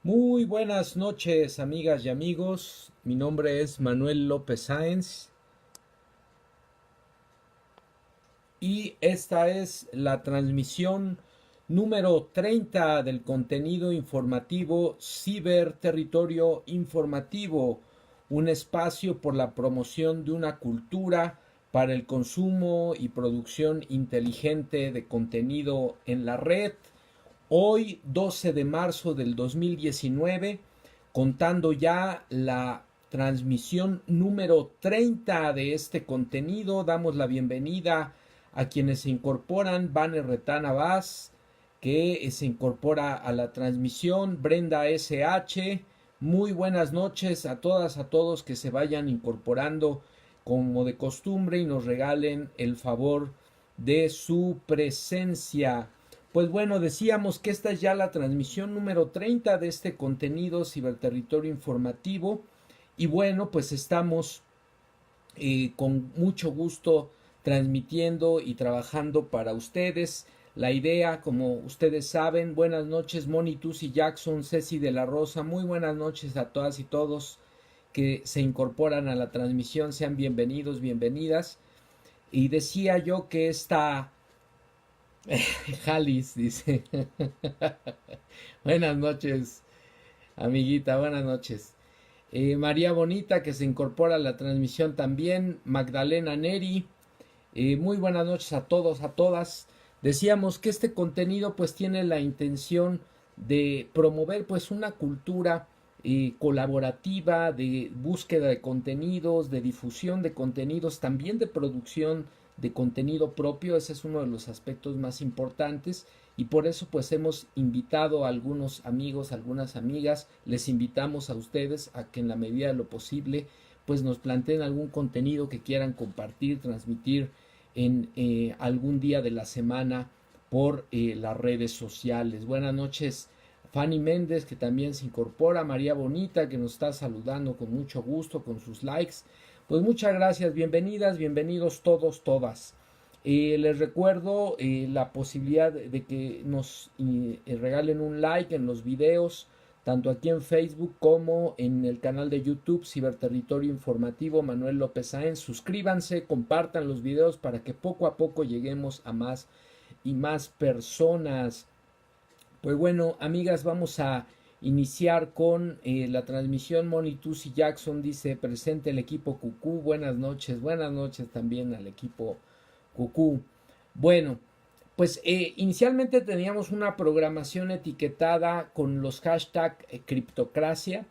Muy buenas noches, amigas y amigos. Mi nombre es Manuel López Sáenz y esta es la transmisión número 30 del contenido informativo Ciber Territorio Informativo, un espacio por la promoción de una cultura para el consumo y producción inteligente de contenido en la red. Hoy, 12 de marzo del 2019, contando ya la transmisión número 30 de este contenido, damos la bienvenida a quienes se incorporan: Vane Retana Vaz, que se incorpora a la transmisión, Brenda SH. Muy buenas noches a todas, a todos que se vayan incorporando como de costumbre y nos regalen el favor de su presencia. Pues bueno, decíamos que esta es ya la transmisión número 30 de este contenido Ciberterritorio Informativo. Y bueno, pues estamos con mucho gusto transmitiendo y trabajando para ustedes. La idea, como ustedes saben, buenas noches Moni, Tusi, Jackson, Ceci de la Rosa, muy buenas noches a todas y todos que se incorporan a la transmisión, sean bienvenidos, bienvenidas. Y decía yo que esta Jalis dice, buenas noches, amiguita, buenas noches. María Bonita, que se incorpora a la transmisión también. Magdalena Neri, muy buenas noches a todos, a todas. Decíamos que este contenido pues tiene la intención de promover pues una cultura colaborativa, de búsqueda de contenidos, de difusión de contenidos, también de producción de contenido propio. Ese es uno de los aspectos más importantes y por eso pues hemos invitado a algunos amigos, algunas amigas, les invitamos a ustedes a que en la medida de lo posible pues nos planteen algún contenido que quieran compartir, transmitir en algún día de la semana por las redes sociales. Buenas noches Fanny Méndez, que también se incorpora, María Bonita, que nos está saludando con mucho gusto, con sus likes. Pues muchas gracias, bienvenidas, bienvenidos todos, todas. Les recuerdo la posibilidad de que nos regalen un like en los videos, tanto aquí en Facebook como en el canal de YouTube Ciberterritorio Informativo Manuel López Sáenz. Suscríbanse, compartan los videos para que poco a poco lleguemos a más y más personas. Pues bueno, amigas, vamos a iniciar con la transmisión. Monitus y Jackson dice presente el equipo Cucú. Buenas noches también al equipo Cucú. Bueno, pues inicialmente teníamos una programación etiquetada con los hashtag criptocracia,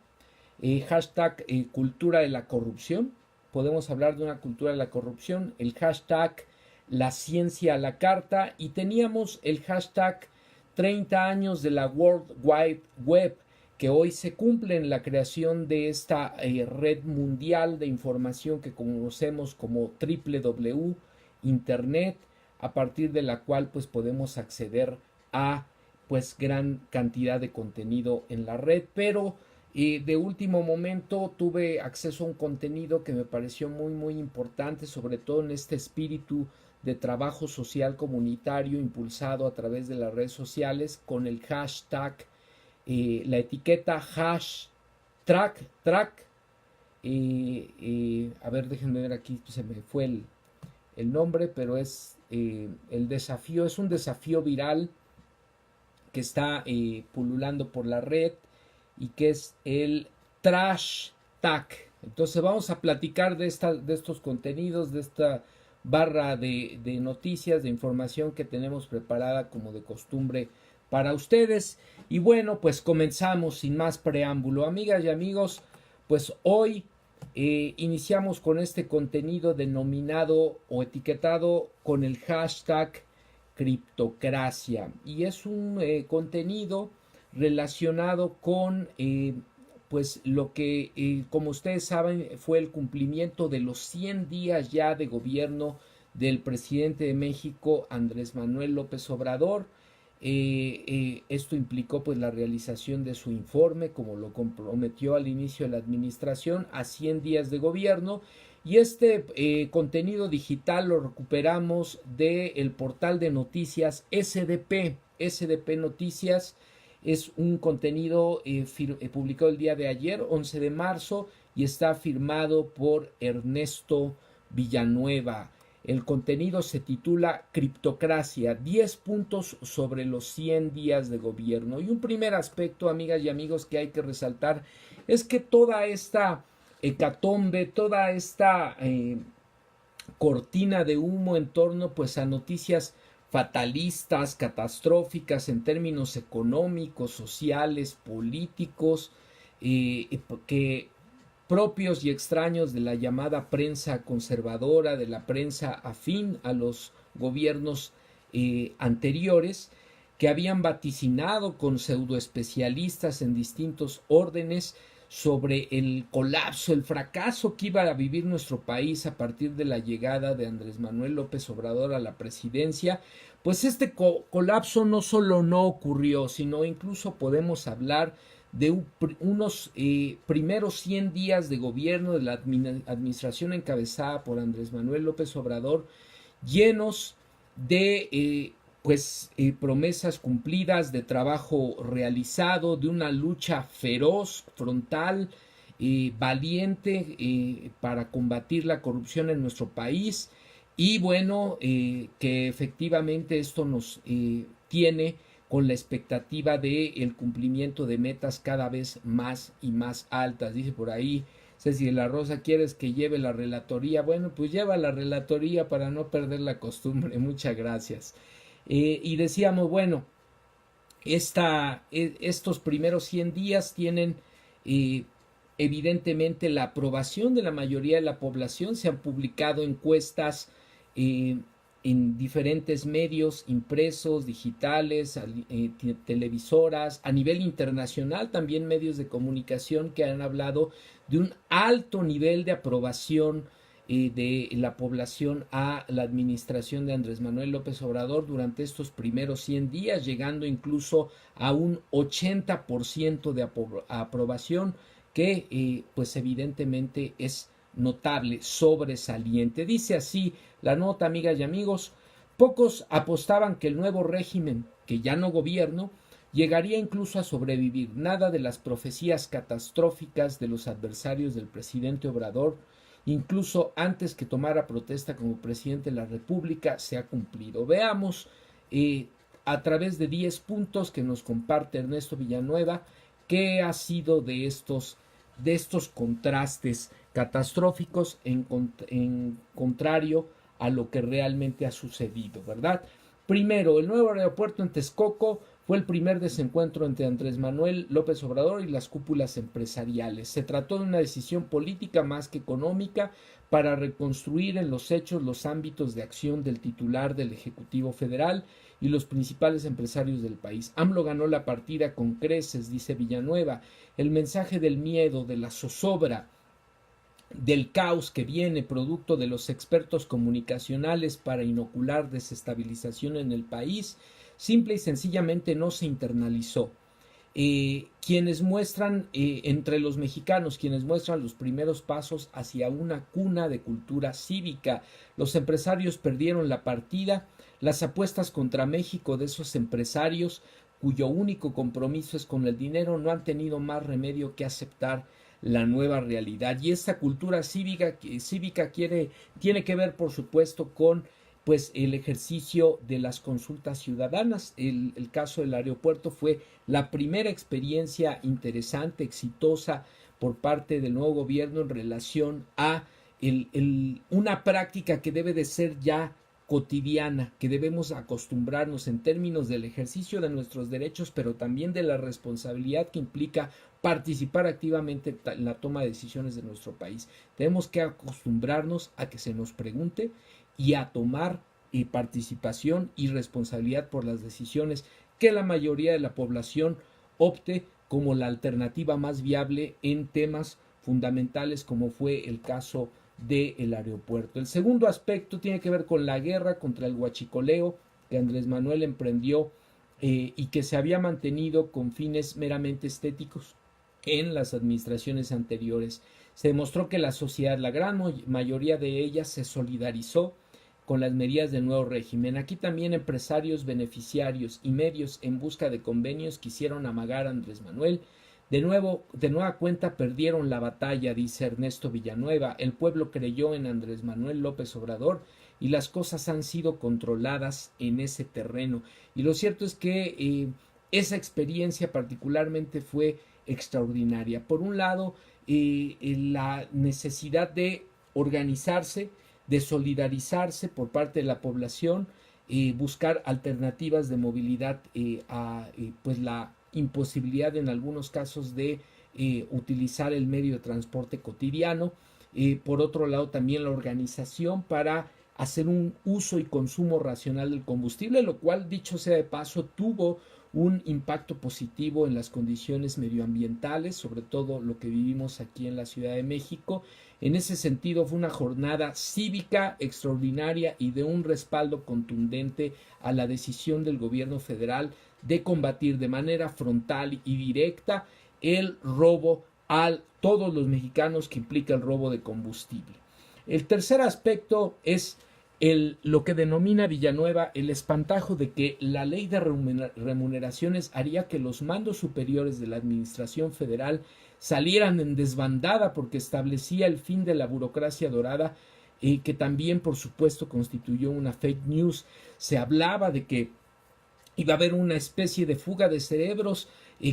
hashtag cultura de la corrupción. Podemos hablar de una cultura de la corrupción, el hashtag la ciencia a la carta y teníamos el hashtag 30 años de la World Wide Web, que hoy se cumple en la creación de esta red mundial de información que conocemos como WWW, Internet, a partir de la cual pues podemos acceder a pues gran cantidad de contenido en la red, pero de último momento tuve acceso a un contenido que me pareció muy importante, sobre todo en este espíritu de trabajo social comunitario impulsado a través de las redes sociales con el hashtag, la etiqueta track. A ver, déjenme ver aquí, se me fue el nombre, pero es el desafío, es un desafío viral que está pululando por la red y que es el trash tag. Entonces vamos a platicar de estos contenidos, de esta barra de noticias, de información que tenemos preparada como de costumbre para ustedes. Y bueno, pues comenzamos sin más preámbulo. Amigas y amigos, pues hoy iniciamos con este contenido denominado o etiquetado con el hashtag criptocracia y es un contenido relacionado con pues lo que como ustedes saben fue el cumplimiento de los 100 días ya de gobierno del presidente de México Andrés Manuel López Obrador. Esto implicó pues la realización de su informe, como lo comprometió al inicio de la administración, a 100 días de gobierno. Y este contenido digital lo recuperamos del portal de noticias SDP Noticias. Es un contenido publicado el día de ayer, 11 de marzo, y está firmado por Ernesto Villanueva. El contenido se titula Criptocracia, 10 puntos sobre los 100 días de gobierno. Y un primer aspecto, amigas y amigos, que hay que resaltar es que toda esta hecatombe, toda esta cortina de humo en torno pues a noticias fatalistas, catastróficas en términos económicos, sociales, políticos, que propios y extraños de la llamada prensa conservadora, de la prensa afín a los gobiernos anteriores, que habían vaticinado con pseudoespecialistas en distintos órdenes sobre el colapso, el fracaso que iba a vivir nuestro país a partir de la llegada de Andrés Manuel López Obrador a la presidencia, pues este colapso no solo no ocurrió, sino incluso podemos hablar de unos primeros 100 días de gobierno de la administración encabezada por Andrés Manuel López Obrador, llenos de promesas cumplidas, de trabajo realizado, de una lucha feroz, frontal, valiente para combatir la corrupción en nuestro país. Y bueno, que efectivamente esto nos tiene con la expectativa de el cumplimiento de metas cada vez más y más altas. Dice por ahí Ceci de la Rosa, ¿quieres que lleve la relatoría? Bueno, pues lleva la relatoría para no perder la costumbre. Muchas gracias. Y decíamos, bueno, estos primeros 100 días tienen evidentemente la aprobación de la mayoría de la población. Se han publicado encuestas en diferentes medios impresos, digitales, televisoras, a nivel internacional también medios de comunicación que han hablado de un alto nivel de aprobación de la población a la administración de Andrés Manuel López Obrador durante estos primeros 100 días, llegando incluso a un 80% de aprobación, que pues evidentemente es notable, sobresaliente. Dice así la nota, amigas y amigos: pocos apostaban que el nuevo régimen, que ya no gobierno, llegaría incluso a sobrevivir. Nada de las profecías catastróficas de los adversarios del presidente Obrador, incluso antes que tomara protesta como presidente de la República, se ha cumplido. Veamos a través de 10 puntos que nos comparte Ernesto Villanueva qué ha sido de estos contrastes catastróficos en contrario a lo que realmente ha sucedido, ¿verdad? Primero, el nuevo aeropuerto en Texcoco fue el primer desencuentro entre Andrés Manuel López Obrador y las cúpulas empresariales. Se trató de una decisión política más que económica para reconstruir en los hechos los ámbitos de acción del titular del Ejecutivo Federal y los principales empresarios del país. AMLO ganó la partida con creces, dice Villanueva. El mensaje del miedo, de la zozobra, del caos que viene producto de los expertos comunicacionales para inocular desestabilización en el país, simple y sencillamente no se internalizó. Quienes muestran, entre los mexicanos, quienes muestran los primeros pasos hacia una cuna de cultura cívica. Los empresarios perdieron la partida. Las apuestas contra México de esos empresarios, cuyo único compromiso es con el dinero, no han tenido más remedio que aceptar la nueva realidad. Y esta cultura cívica tiene que ver, por supuesto, con pues el ejercicio de las consultas ciudadanas. El caso del aeropuerto fue la primera experiencia interesante, exitosa por parte del nuevo gobierno en relación a una práctica que debe de ser ya cotidiana, que debemos acostumbrarnos en términos del ejercicio de nuestros derechos, pero también de la responsabilidad que implica participar activamente en la toma de decisiones de nuestro país. Tenemos que acostumbrarnos a que se nos pregunte y a tomar participación y responsabilidad por las decisiones que la mayoría de la población opte como la alternativa más viable en temas fundamentales como fue el caso del aeropuerto. El segundo aspecto tiene que ver con la guerra contra el huachicoleo que Andrés Manuel emprendió y que se había mantenido con fines meramente estéticos en las administraciones anteriores. Se demostró que la sociedad, la gran mayoría de ella, se solidarizó con las medidas del nuevo régimen. Aquí también empresarios, beneficiarios y medios en busca de convenios quisieron amagar a Andrés Manuel. De nueva cuenta perdieron la batalla, dice Ernesto Villanueva. El pueblo creyó en Andrés Manuel López Obrador y las cosas han sido controladas en ese terreno. Y lo cierto es que esa experiencia particularmente fue extraordinaria. Por un lado, la necesidad de organizarse, de solidarizarse por parte de la población, buscar alternativas de movilidad a pues la imposibilidad en algunos casos de utilizar el medio de transporte cotidiano. Por otro lado, también la organización para hacer un uso y consumo racional del combustible, lo cual, dicho sea de paso, tuvo un impacto positivo en las condiciones medioambientales, sobre todo lo que vivimos aquí en la Ciudad de México. En ese sentido, fue una jornada cívica extraordinaria y de un respaldo contundente a la decisión del gobierno federal de combatir de manera frontal y directa el robo a todos los mexicanos que implica el robo de combustible. El tercer aspecto es lo que denomina Villanueva el espantajo de que la ley de remuneraciones haría que los mandos superiores de la administración federal salieran en desbandada porque establecía el fin de la burocracia dorada, que también por supuesto constituyó una fake news. Se hablaba de que iba a haber una especie de fuga de cerebros,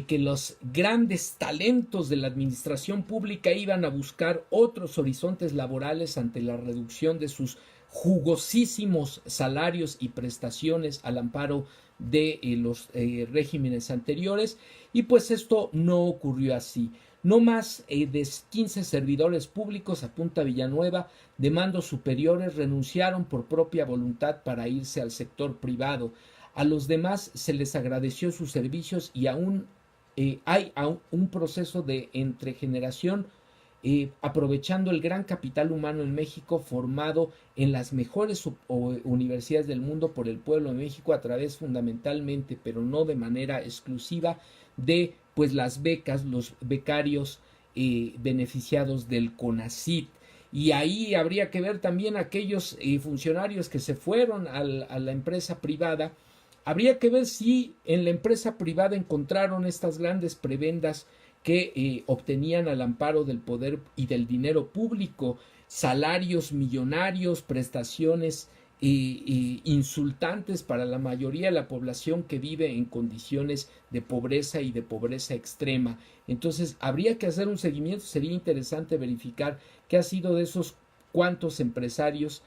que los grandes talentos de la administración pública iban a buscar otros horizontes laborales ante la reducción de sus jugosísimos salarios y prestaciones al amparo de los regímenes anteriores, y pues esto no ocurrió así. No más de 15 servidores públicos, apunta Villanueva, de mandos superiores, renunciaron por propia voluntad para irse al sector privado. A los demás se les agradeció sus servicios y aún hay un proceso de entregeneración, aprovechando el gran capital humano en México formado en las mejores universidades del mundo por el pueblo de México a través fundamentalmente, pero no de manera exclusiva, de pues las becas, los becarios beneficiados del CONACYT. Y ahí habría que ver también aquellos funcionarios que se fueron a la empresa privada. Habría que ver si en la empresa privada encontraron estas grandes prebendas que obtenían al amparo del poder y del dinero público, salarios millonarios, prestaciones insultantes para la mayoría de la población que vive en condiciones de pobreza y de pobreza extrema. Entonces habría que hacer un seguimiento, sería interesante verificar qué ha sido de esos cuantos empresarios,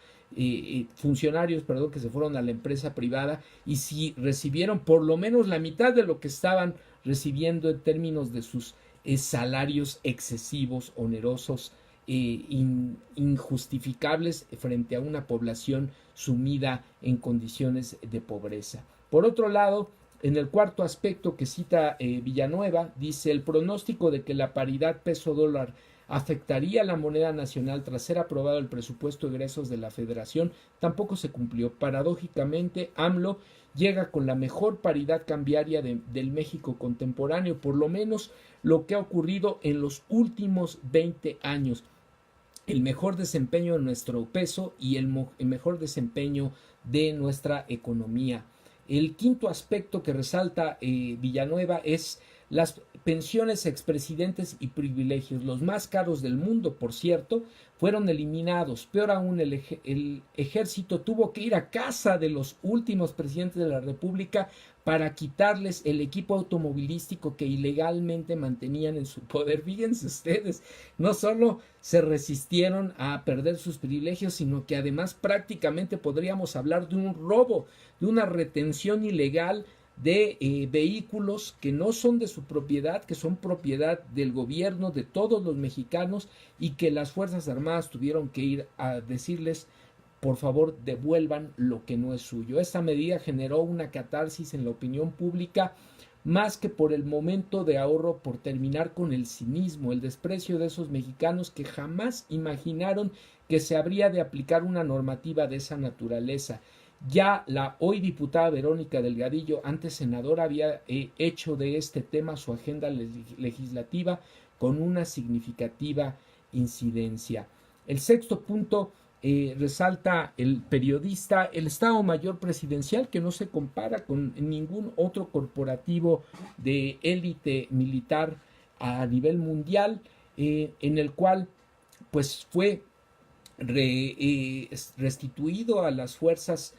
funcionarios, perdón, que se fueron a la empresa privada y si recibieron por lo menos la mitad de lo que estaban recibiendo en términos de sus salarios excesivos, onerosos, injustificables frente a una población sumida en condiciones de pobreza. Por otro lado, en el cuarto aspecto que cita Villanueva, dice: el pronóstico de que la paridad peso-dólar afectaría la moneda nacional tras ser aprobado el presupuesto de egresos de la Federación tampoco se cumplió. Paradójicamente, AMLO llega con la mejor paridad cambiaria del México contemporáneo, por lo menos lo que ha ocurrido en los últimos 20 años. El mejor desempeño de nuestro peso y el mejor desempeño de nuestra economía. El quinto aspecto que resalta Villanueva es las pensiones a expresidentes y privilegios, los más caros del mundo, por cierto, fueron eliminados. Peor aún, el ejército tuvo que ir a casa de los últimos presidentes de la República para quitarles el equipo automovilístico que ilegalmente mantenían en su poder. Fíjense ustedes, no solo se resistieron a perder sus privilegios, sino que además prácticamente podríamos hablar de un robo, de una retención ilegal de vehículos que no son de su propiedad, que son propiedad del gobierno, de todos los mexicanos, y que las Fuerzas Armadas tuvieron que ir a decirles: por favor, devuelvan lo que no es suyo. Esta medida generó una catarsis en la opinión pública, más que por el momento de ahorro, por terminar con el cinismo, el desprecio de esos mexicanos que jamás imaginaron que se habría de aplicar una normativa de esa naturaleza. Ya la hoy diputada Verónica Delgadillo, antes senadora, había hecho de este tema su agenda legislativa con una significativa incidencia. El sexto punto resalta el periodista, el Estado Mayor Presidencial, que no se compara con ningún otro corporativo de élite militar a nivel mundial, en el cual pues fue restituido a las fuerzas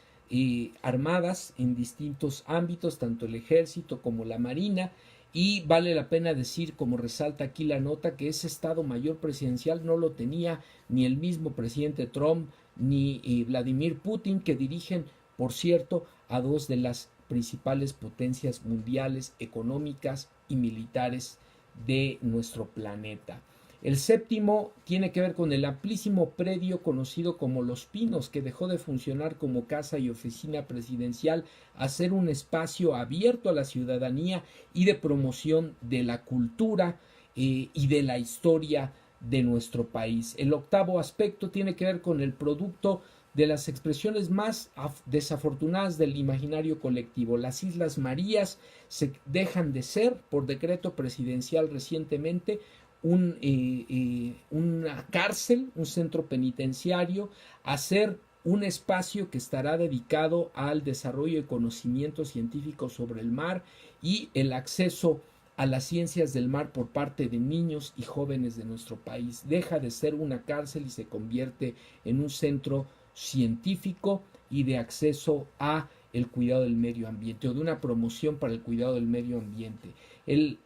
armadas en distintos ámbitos, tanto el ejército como la marina, y vale la pena decir, como resalta aquí la nota, que ese Estado Mayor Presidencial no lo tenía ni el mismo presidente Trump ni Vladimir Putin, que dirigen, por cierto, a dos de las principales potencias mundiales económicas y militares de nuestro planeta. El séptimo tiene que ver con el amplísimo predio conocido como Los Pinos, que dejó de funcionar como casa y oficina presidencial a ser un espacio abierto a la ciudadanía y de promoción de la cultura y de la historia de nuestro país. El octavo aspecto tiene que ver con el producto de las expresiones más desafortunadas del imaginario colectivo. Las Islas Marías se dejan de ser, por decreto presidencial recientemente, una cárcel, un centro penitenciario, a ser un espacio que estará dedicado al desarrollo de conocimiento científico sobre el mar y el acceso a las ciencias del mar por parte de niños y jóvenes de nuestro país. Deja de ser una cárcel y se convierte en un centro científico y de acceso a el cuidado del medio ambiente, o de una promoción para el cuidado del medio ambiente. El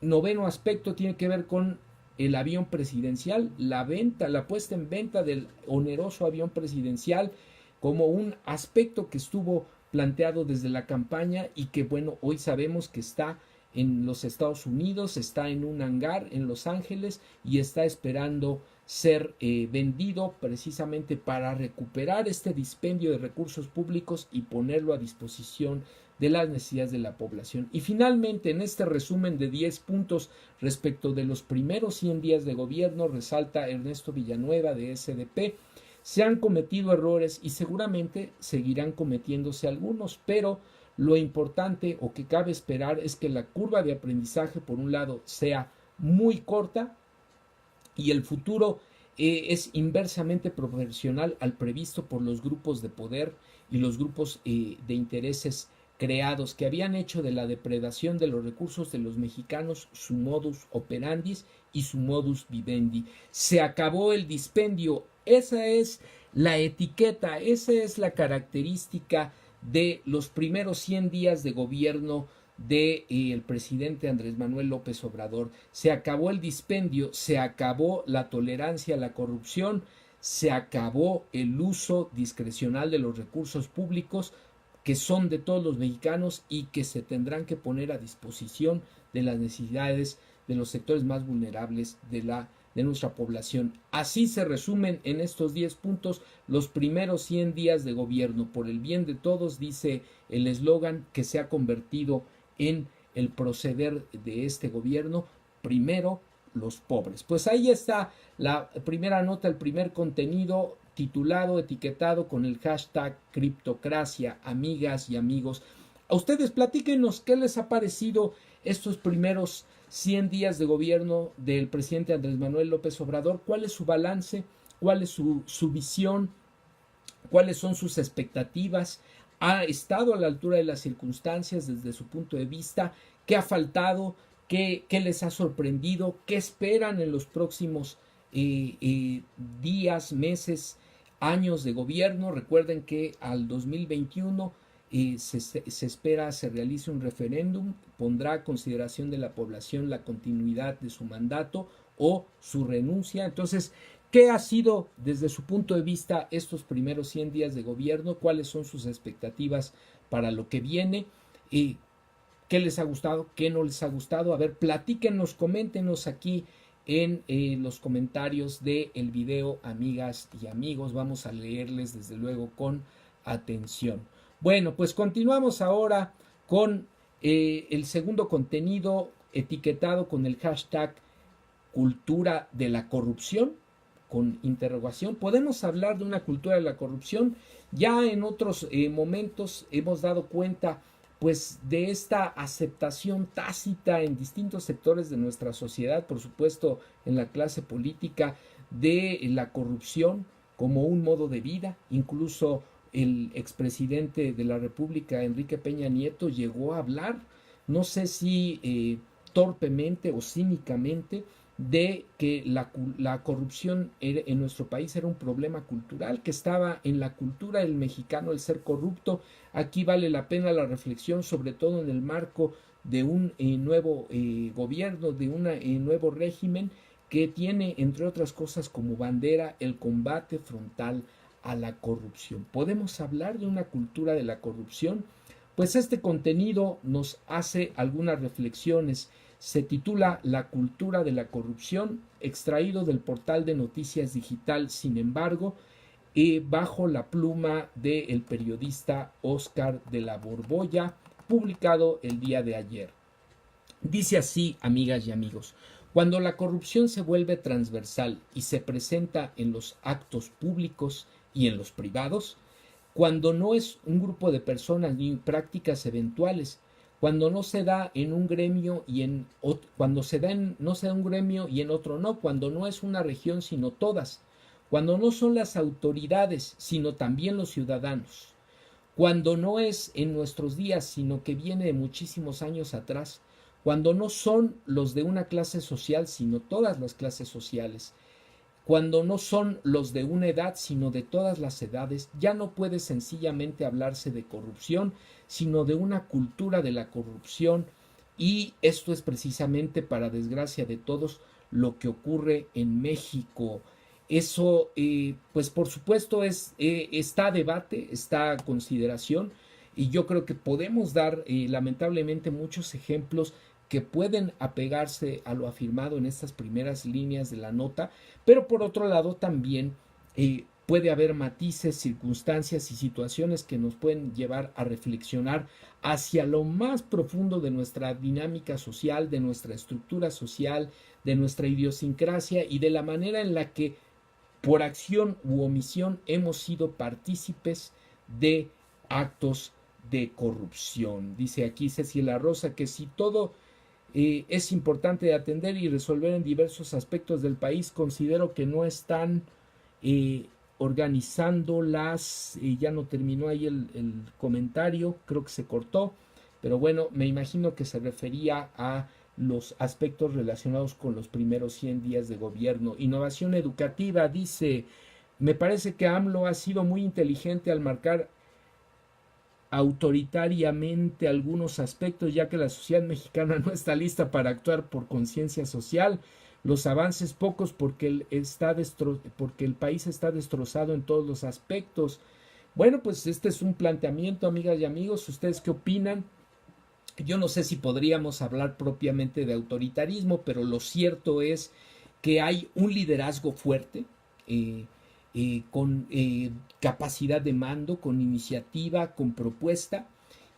noveno aspecto tiene que ver con el avión presidencial, la puesta en venta del oneroso avión presidencial, como un aspecto que estuvo planteado desde la campaña y que, bueno, hoy sabemos que está en los Estados Unidos, está en un hangar en Los Ángeles y está esperando ser vendido precisamente para recuperar este dispendio de recursos públicos y ponerlo a disposición de las necesidades de la población. Y finalmente, en este resumen de 10 puntos respecto de los primeros 100 días de gobierno, resalta Ernesto Villanueva de SDP, se han cometido errores y seguramente seguirán cometiéndose algunos, pero lo importante o que cabe esperar es que la curva de aprendizaje, por un lado, sea muy corta y el futuro es inversamente proporcional al previsto por los grupos de poder y los grupos de intereses creados, que habían hecho de la depredación de los recursos de los mexicanos su modus operandi y su modus vivendi. Se acabó el dispendio. Esa es la etiqueta, esa es la característica de los primeros 100 días de gobierno del presidente Andrés Manuel López Obrador. Se acabó el dispendio, se acabó la tolerancia a la corrupción, se acabó el uso discrecional de los recursos públicos, que son de todos los mexicanos y que se tendrán que poner a disposición de las necesidades de los sectores más vulnerables de nuestra población. Así se resumen en estos 10 puntos los primeros 100 días de gobierno. Por el bien de todos, dice el eslogan que se ha convertido en el proceder de este gobierno: primero los pobres. Pues ahí está la primera nota, el primer contenido, titulado, etiquetado con el hashtag criptocracia. Amigas y amigos, a ustedes platíquenos qué les ha parecido estos primeros 100 días de gobierno del presidente Andrés Manuel López Obrador. ¿Cuál es su balance? ¿Cuál es su visión? ¿Cuáles son sus expectativas? ¿Ha estado a la altura de las circunstancias desde su punto de vista? ¿Qué ha faltado? ¿Qué les ha sorprendido? ¿Qué esperan en los próximos días, meses, años de gobierno? Recuerden que al 2021 se espera se realice un referéndum, pondrá a consideración de la población la continuidad de su mandato o su renuncia. Entonces, ¿qué ha sido desde su punto de vista estos primeros 100 días de gobierno? ¿Cuáles son sus expectativas para lo que viene? ¿Qué les ha gustado? ¿Qué no les ha gustado? A ver, platíquenos, coméntenos aquí en los comentarios del video, amigas y amigos. Vamos a leerles desde luego con atención. Bueno, pues continuamos ahora con el segundo contenido etiquetado con el hashtag cultura de la corrupción, con interrogación. ¿Podemos hablar de una cultura de la corrupción? Ya en otros momentos hemos dado cuenta pues de esta aceptación tácita en distintos sectores de nuestra sociedad, por supuesto en la clase política, de la corrupción como un modo de vida. Incluso el expresidente de la República, Enrique Peña Nieto, llegó a hablar, no sé si torpemente o cínicamente, de que la corrupción en nuestro país era un problema cultural, que estaba en la cultura del mexicano el ser corrupto. Aquí vale la pena la reflexión, sobre todo en el marco de un nuevo gobierno, de un nuevo régimen que tiene, entre otras cosas, como bandera el combate frontal a la corrupción. ¿Podemos hablar de una cultura de la corrupción? Pues este contenido nos hace algunas reflexiones. Se titula La cultura de la corrupción, extraído del portal de noticias digital, sin embargo, bajo la pluma del periodista Oscar de la Borbolla, publicado el día de ayer. Dice así, amigas y amigos: cuando la corrupción se vuelve transversal y se presenta en los actos públicos y en los privados, cuando no es un grupo de personas ni prácticas eventuales, cuando no se da en un gremio y en cuando no se da un gremio y en otro no, cuando no es una región sino todas, cuando no son las autoridades sino también los ciudadanos, cuando no es en nuestros días sino que viene de muchísimos años atrás, cuando no son los de una clase social sino todas las clases sociales, cuando no son los de una edad, sino de todas las edades, ya no puede sencillamente hablarse de corrupción, sino de una cultura de la corrupción, y esto es precisamente, para desgracia de todos, lo que ocurre en México. Eso, pues por supuesto, está a debate, está a consideración, y yo creo que podemos dar, lamentablemente, muchos ejemplos que pueden apegarse a lo afirmado en estas primeras líneas de la nota, pero por otro lado también puede haber matices, circunstancias y situaciones que nos pueden llevar a reflexionar hacia lo más profundo de nuestra dinámica social, de nuestra estructura social, de nuestra idiosincrasia y de la manera en la que por acción u omisión hemos sido partícipes de actos de corrupción. Dice aquí Cecilia Rosa que si todo es importante atender y resolver en diversos aspectos del país, considero que no están organizando ya no terminó ahí el comentario, creo que se cortó, pero bueno, me imagino que se refería a los aspectos relacionados con los primeros 100 días de gobierno. Innovación educativa, dice: me parece que AMLO ha sido muy inteligente al marcar autoritariamente algunos aspectos, ya que la sociedad mexicana no está lista para actuar por conciencia social. Los avances pocos porque el país está destrozado en todos los aspectos. Bueno, pues este es un planteamiento, amigas y amigos. ¿Ustedes qué opinan? Yo no sé si podríamos hablar propiamente de autoritarismo, pero lo cierto es que hay un liderazgo fuerte, con capacidad de mando, con iniciativa, con propuesta,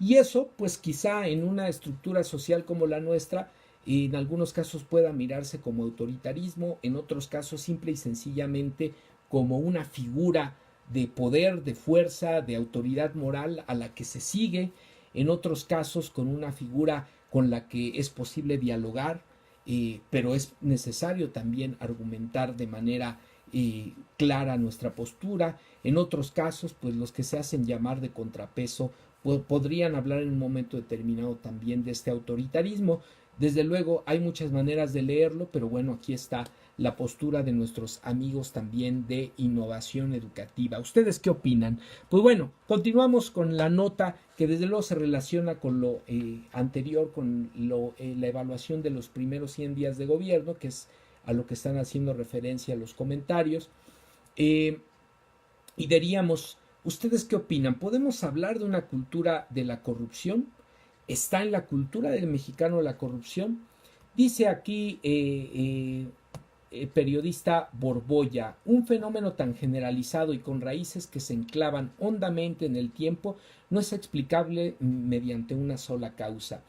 y eso pues quizá en una estructura social como la nuestra en algunos casos pueda mirarse como autoritarismo, en otros casos simple y sencillamente como una figura de poder, de fuerza, de autoridad moral a la que se sigue, en otros casos con una figura con la que es posible dialogar, pero es necesario también argumentar de manera clara nuestra postura. En otros casos, pues los que se hacen llamar de contrapeso podrían hablar en un momento determinado también de este autoritarismo. Desde luego hay muchas maneras de leerlo, pero bueno, aquí está la postura de nuestros amigos también de Innovación Educativa. ¿Ustedes qué opinan? Pues bueno, continuamos con la nota que desde luego se relaciona con lo anterior, con la evaluación de los primeros 100 días de gobierno, que es a lo que están haciendo referencia los comentarios. Y diríamos, ¿ustedes qué opinan? ¿Podemos hablar de una cultura de la corrupción? ¿Está en la cultura del mexicano la corrupción? Dice aquí periodista Borbolla: un fenómeno tan generalizado y con raíces que se enclavan hondamente en el tiempo no es explicable mediante una sola causa,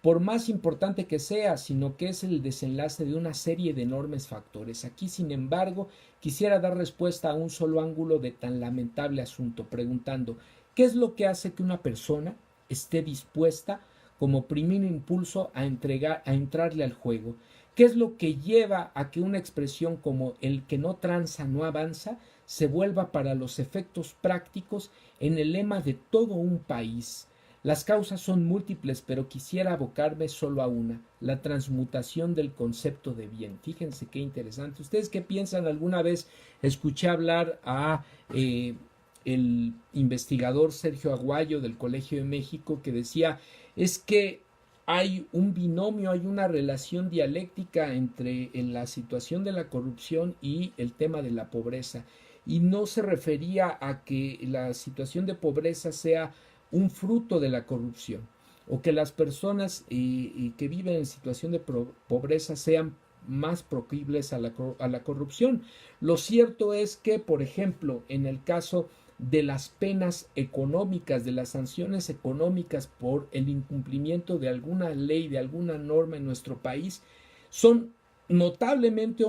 por más importante que sea, sino que es el desenlace de una serie de enormes factores. Aquí, sin embargo, quisiera dar respuesta a un solo ángulo de tan lamentable asunto, preguntando: ¿qué es lo que hace que una persona esté dispuesta como primer impulso a entrarle al juego? ¿Qué es lo que lleva a que una expresión como el que no tranza no avanza se vuelva para los efectos prácticos en el lema de todo un país. Las causas son múltiples, pero quisiera abocarme solo a una, la transmutación del concepto de bien. Fíjense qué interesante. ¿Ustedes qué piensan? Alguna vez escuché hablar a el investigador Sergio Aguayo del Colegio de México que decía, es que hay un binomio, hay una relación dialéctica entre la situación de la corrupción y el tema de la pobreza. Y no se refería a que la situación de pobreza sea un fruto de la corrupción o que las personas que viven en situación de pobreza sean más proclives a la corrupción. Lo cierto es que, por ejemplo, en el caso de las penas económicas, de las sanciones económicas por el incumplimiento de alguna ley, de alguna norma en nuestro país, son notablemente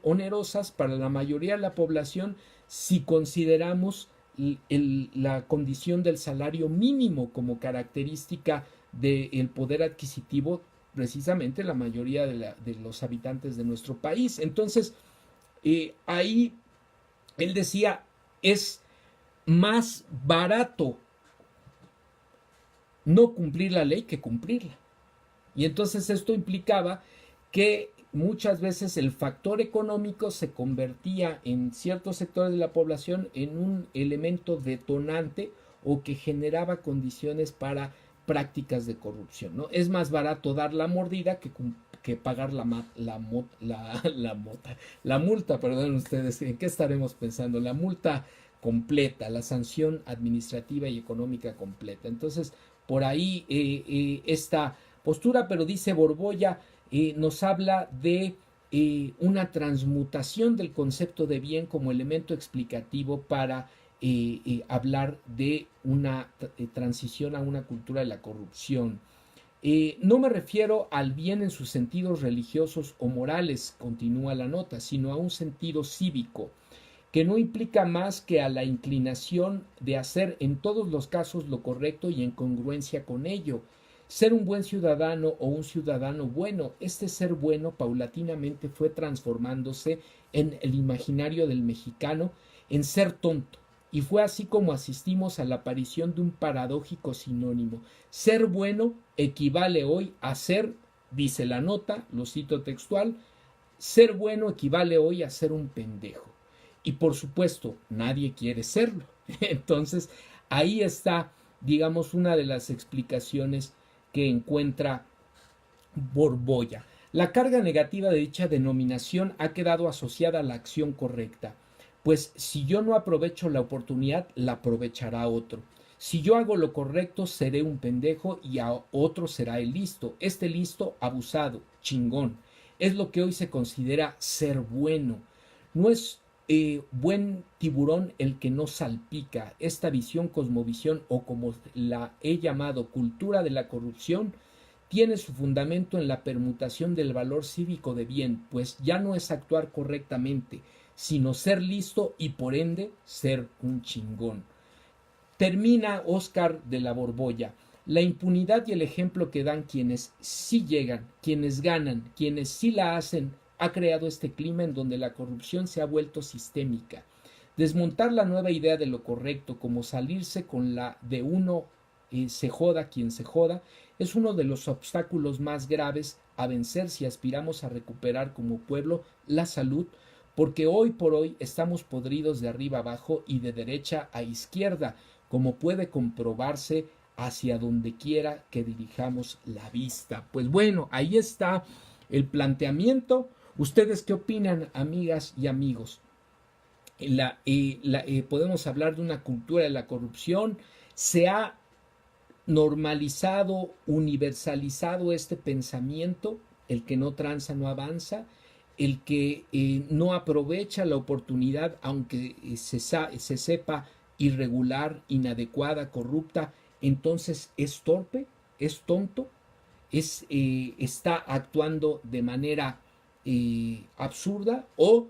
onerosas para la mayoría de la población si consideramos la condición del salario mínimo como característica del poder adquisitivo precisamente la mayoría de los habitantes de nuestro país. Entonces, ahí él decía, es más barato no cumplir la ley que cumplirla. Y entonces esto implicaba que muchas veces el factor económico se convertía en ciertos sectores de la población en un elemento detonante o que generaba condiciones para prácticas de corrupción, ¿no? Es más barato dar la mordida que pagar la multa, perdón ustedes, ¿en qué estaremos pensando? La multa completa, la sanción administrativa y económica completa. Entonces, por ahí esta postura, pero dice Borbolla, nos habla de una transmutación del concepto de bien como elemento explicativo para hablar de una transición a una cultura de la corrupción. No me refiero al bien en sus sentidos religiosos o morales, continúa la nota, sino a un sentido cívico, que no implica más que a la inclinación de hacer en todos los casos lo correcto y en congruencia con ello. Ser un buen ciudadano o un ciudadano bueno, este ser bueno paulatinamente fue transformándose en el imaginario del mexicano en ser tonto. Y fue así como asistimos a la aparición de un paradójico sinónimo. Ser bueno equivale hoy a ser, dice la nota, lo cito textual, ser bueno equivale hoy a ser un pendejo. Y por supuesto, nadie quiere serlo. Entonces, ahí está, digamos, una de las explicaciones que encuentra Borbolla. La carga negativa de dicha denominación ha quedado asociada a la acción correcta, pues si yo no aprovecho la oportunidad, la aprovechará otro. Si yo hago lo correcto, seré un pendejo y a otro será el listo. Este listo, abusado, chingón. Es lo que hoy se considera ser bueno. No es buen tiburón el que no salpica. Esta visión, cosmovisión o como la he llamado cultura de la corrupción, tiene su fundamento en la permutación del valor cívico de bien, pues ya no es actuar correctamente, sino ser listo y por ende ser un chingón. Termina Oscar de la Borbolla. La impunidad y el ejemplo que dan quienes sí llegan, quienes ganan, quienes sí la hacen, ha creado este clima en donde la corrupción se ha vuelto sistémica. Desmontar la nueva idea de lo correcto, como salirse con la de uno se joda quien se joda, es uno de los obstáculos más graves a vencer si aspiramos a recuperar como pueblo la salud, porque hoy por hoy estamos podridos de arriba abajo y de derecha a izquierda, como puede comprobarse hacia donde quiera que dirijamos la vista. Pues bueno, ahí está el planteamiento. ¿Ustedes qué opinan, amigas y amigos? Podemos hablar de una cultura de la corrupción. Se ha normalizado, universalizado este pensamiento, el que no tranza no avanza, el que no aprovecha la oportunidad, aunque se sepa irregular, inadecuada, corrupta, entonces es torpe, es tonto, está actuando de manera absurda, o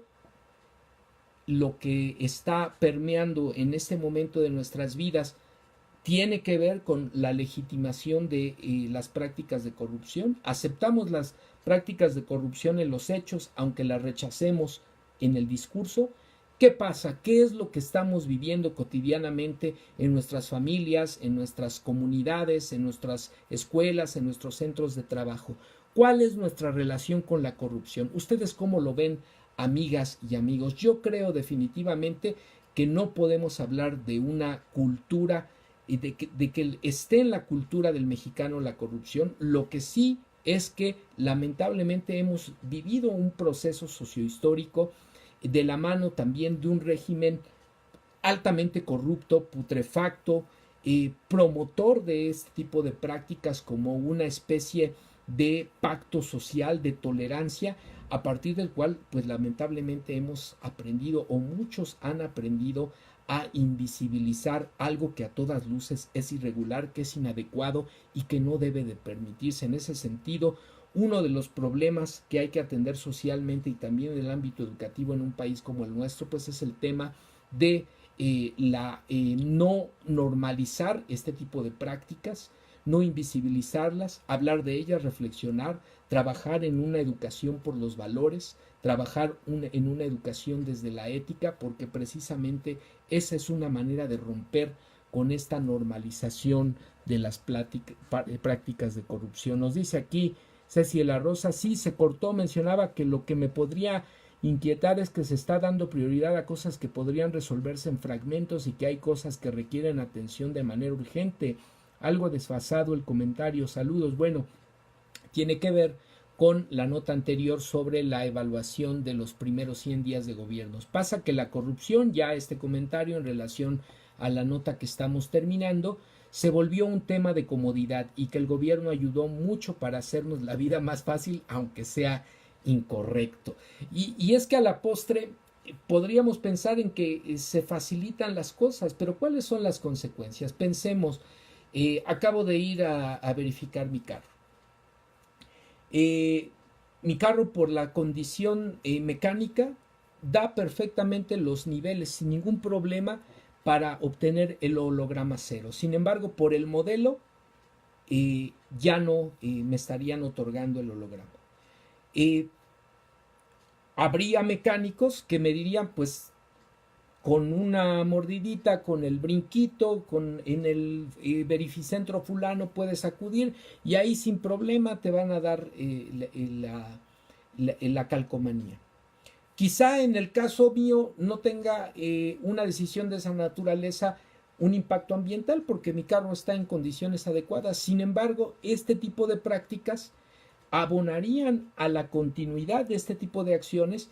lo que está permeando en este momento de nuestras vidas tiene que ver con la legitimación de las prácticas de corrupción. Aceptamos las prácticas de corrupción en los hechos, aunque las rechacemos en el discurso. ¿Qué pasa? ¿Qué es lo que estamos viviendo cotidianamente en nuestras familias, en nuestras comunidades, en nuestras escuelas, en nuestros centros de trabajo? ¿Cuál es nuestra relación con la corrupción? ¿Ustedes cómo lo ven, amigas y amigos? Yo creo definitivamente que no podemos hablar de una cultura y de que esté en la cultura del mexicano la corrupción. Lo que sí es que lamentablemente hemos vivido un proceso sociohistórico de la mano también de un régimen altamente corrupto, putrefacto, promotor de este tipo de prácticas como una especie de pacto social de tolerancia, a partir del cual pues lamentablemente hemos aprendido, o muchos han aprendido, a invisibilizar algo que a todas luces es irregular, que es inadecuado y que no debe de permitirse. En ese sentido, uno de los problemas que hay que atender socialmente y también en el ámbito educativo en un país como el nuestro, pues es el tema de no normalizar este tipo de prácticas, no invisibilizarlas, hablar de ellas, reflexionar, trabajar en una educación por los valores, trabajar en una educación desde la ética, porque precisamente esa es una manera de romper con esta normalización de las prácticas de corrupción. Nos dice aquí Ceci de la Rosa, sí, se cortó, mencionaba que lo que me podría inquietar es que se está dando prioridad a cosas que podrían resolverse en fragmentos y que hay cosas que requieren atención de manera urgente. Algo desfasado el comentario. Saludos. Bueno, tiene que ver con la nota anterior sobre la evaluación de los primeros 100 días de gobiernos. Pasa que la corrupción, ya este comentario en relación a la nota que estamos terminando, se volvió un tema de comodidad y que el gobierno ayudó mucho para hacernos la vida más fácil, aunque sea incorrecto. Y es que a la postre podríamos pensar en que se facilitan las cosas, pero ¿cuáles son las consecuencias? Pensemos, acabo de ir a verificar mi carro. Mi carro, por la condición mecánica, da perfectamente los niveles sin ningún problema para obtener el holograma cero. Sin embargo, por el modelo ya no me estarían otorgando el holograma. Habría mecánicos que me dirían, pues con una mordidita, con el brinquito, en el verificentro fulano puedes acudir y ahí sin problema te van a dar la calcomanía. Quizá en el caso mío no tenga una decisión de esa naturaleza un impacto ambiental porque mi carro está en condiciones adecuadas. Sin embargo, este tipo de prácticas abonarían a la continuidad de este tipo de acciones,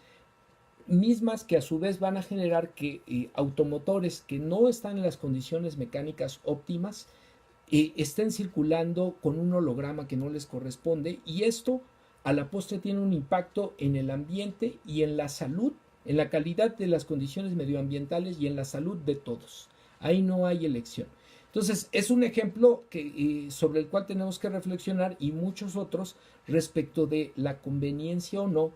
mismas que a su vez van a generar que automotores que no están en las condiciones mecánicas óptimas estén circulando con un holograma que no les corresponde, y esto a la postre tiene un impacto en el ambiente y en la salud, en la calidad de las condiciones medioambientales y en la salud de todos. Ahí no hay elección. Entonces, es un ejemplo sobre el cual tenemos que reflexionar, y muchos otros respecto de la conveniencia o no,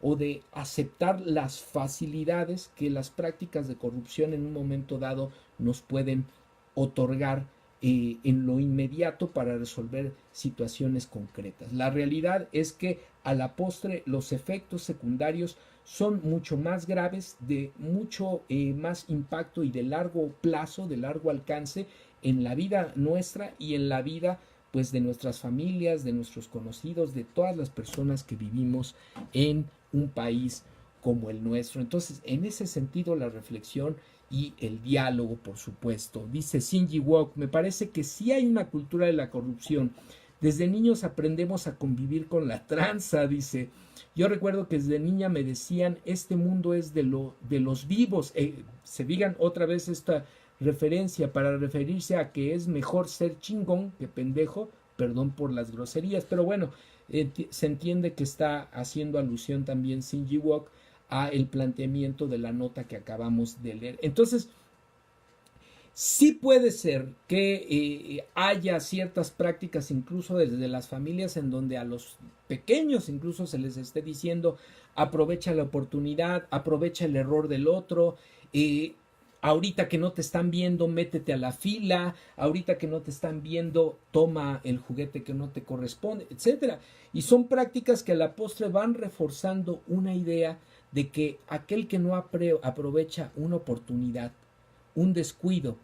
o de aceptar las facilidades que las prácticas de corrupción en un momento dado nos pueden otorgar en lo inmediato para resolver situaciones concretas. La realidad es que a la postre los efectos secundarios son mucho más graves, de mucho más impacto y de largo plazo, de largo alcance en la vida nuestra y en la vida pues de nuestras familias, de nuestros conocidos, de todas las personas que vivimos en un país como el nuestro. Entonces, en ese sentido, la reflexión y el diálogo, por supuesto. Dice Shinji Wok, me parece que sí hay una cultura de la corrupción. Desde niños aprendemos a convivir con la tranza, dice. Yo recuerdo que desde niña me decían, este mundo es de los vivos. Se digan otra vez esta referencia para referirse a que es mejor ser chingón que pendejo, perdón por las groserías, pero bueno, se entiende que está haciendo alusión también Shinji Wok a el planteamiento de la nota que acabamos de leer. Entonces, sí puede ser que haya ciertas prácticas incluso desde las familias en donde a los pequeños incluso se les esté diciendo aprovecha la oportunidad, aprovecha el error del otro, ahorita que no te están viendo, métete a la fila, ahorita que no te están viendo, toma el juguete que no te corresponde, etcétera. Y son prácticas que a la postre van reforzando una idea de que aquel que no aprovecha una oportunidad, un descuido,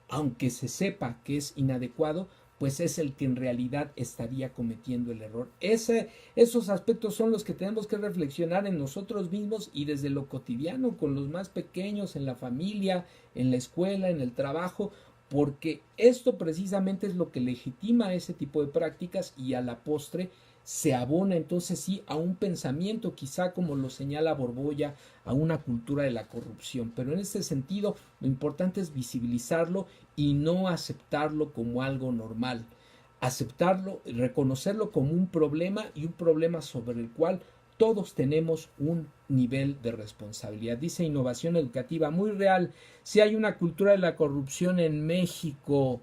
aunque se sepa que es inadecuado, pues es el que en realidad estaría cometiendo el error. Esos aspectos son los que tenemos que reflexionar en nosotros mismos y desde lo cotidiano, con los más pequeños, en la familia, en la escuela, en el trabajo, porque esto precisamente es lo que legitima ese tipo de prácticas y a la postre se abona entonces sí a un pensamiento, quizá como lo señala Borbolla, a una cultura de la corrupción. Pero en este sentido, lo importante es visibilizarlo y no aceptarlo como algo normal. Aceptarlo, reconocerlo como un problema y un problema sobre el cual todos tenemos un nivel de responsabilidad. Dice Innovación Educativa, muy real, si hay una cultura de la corrupción en México,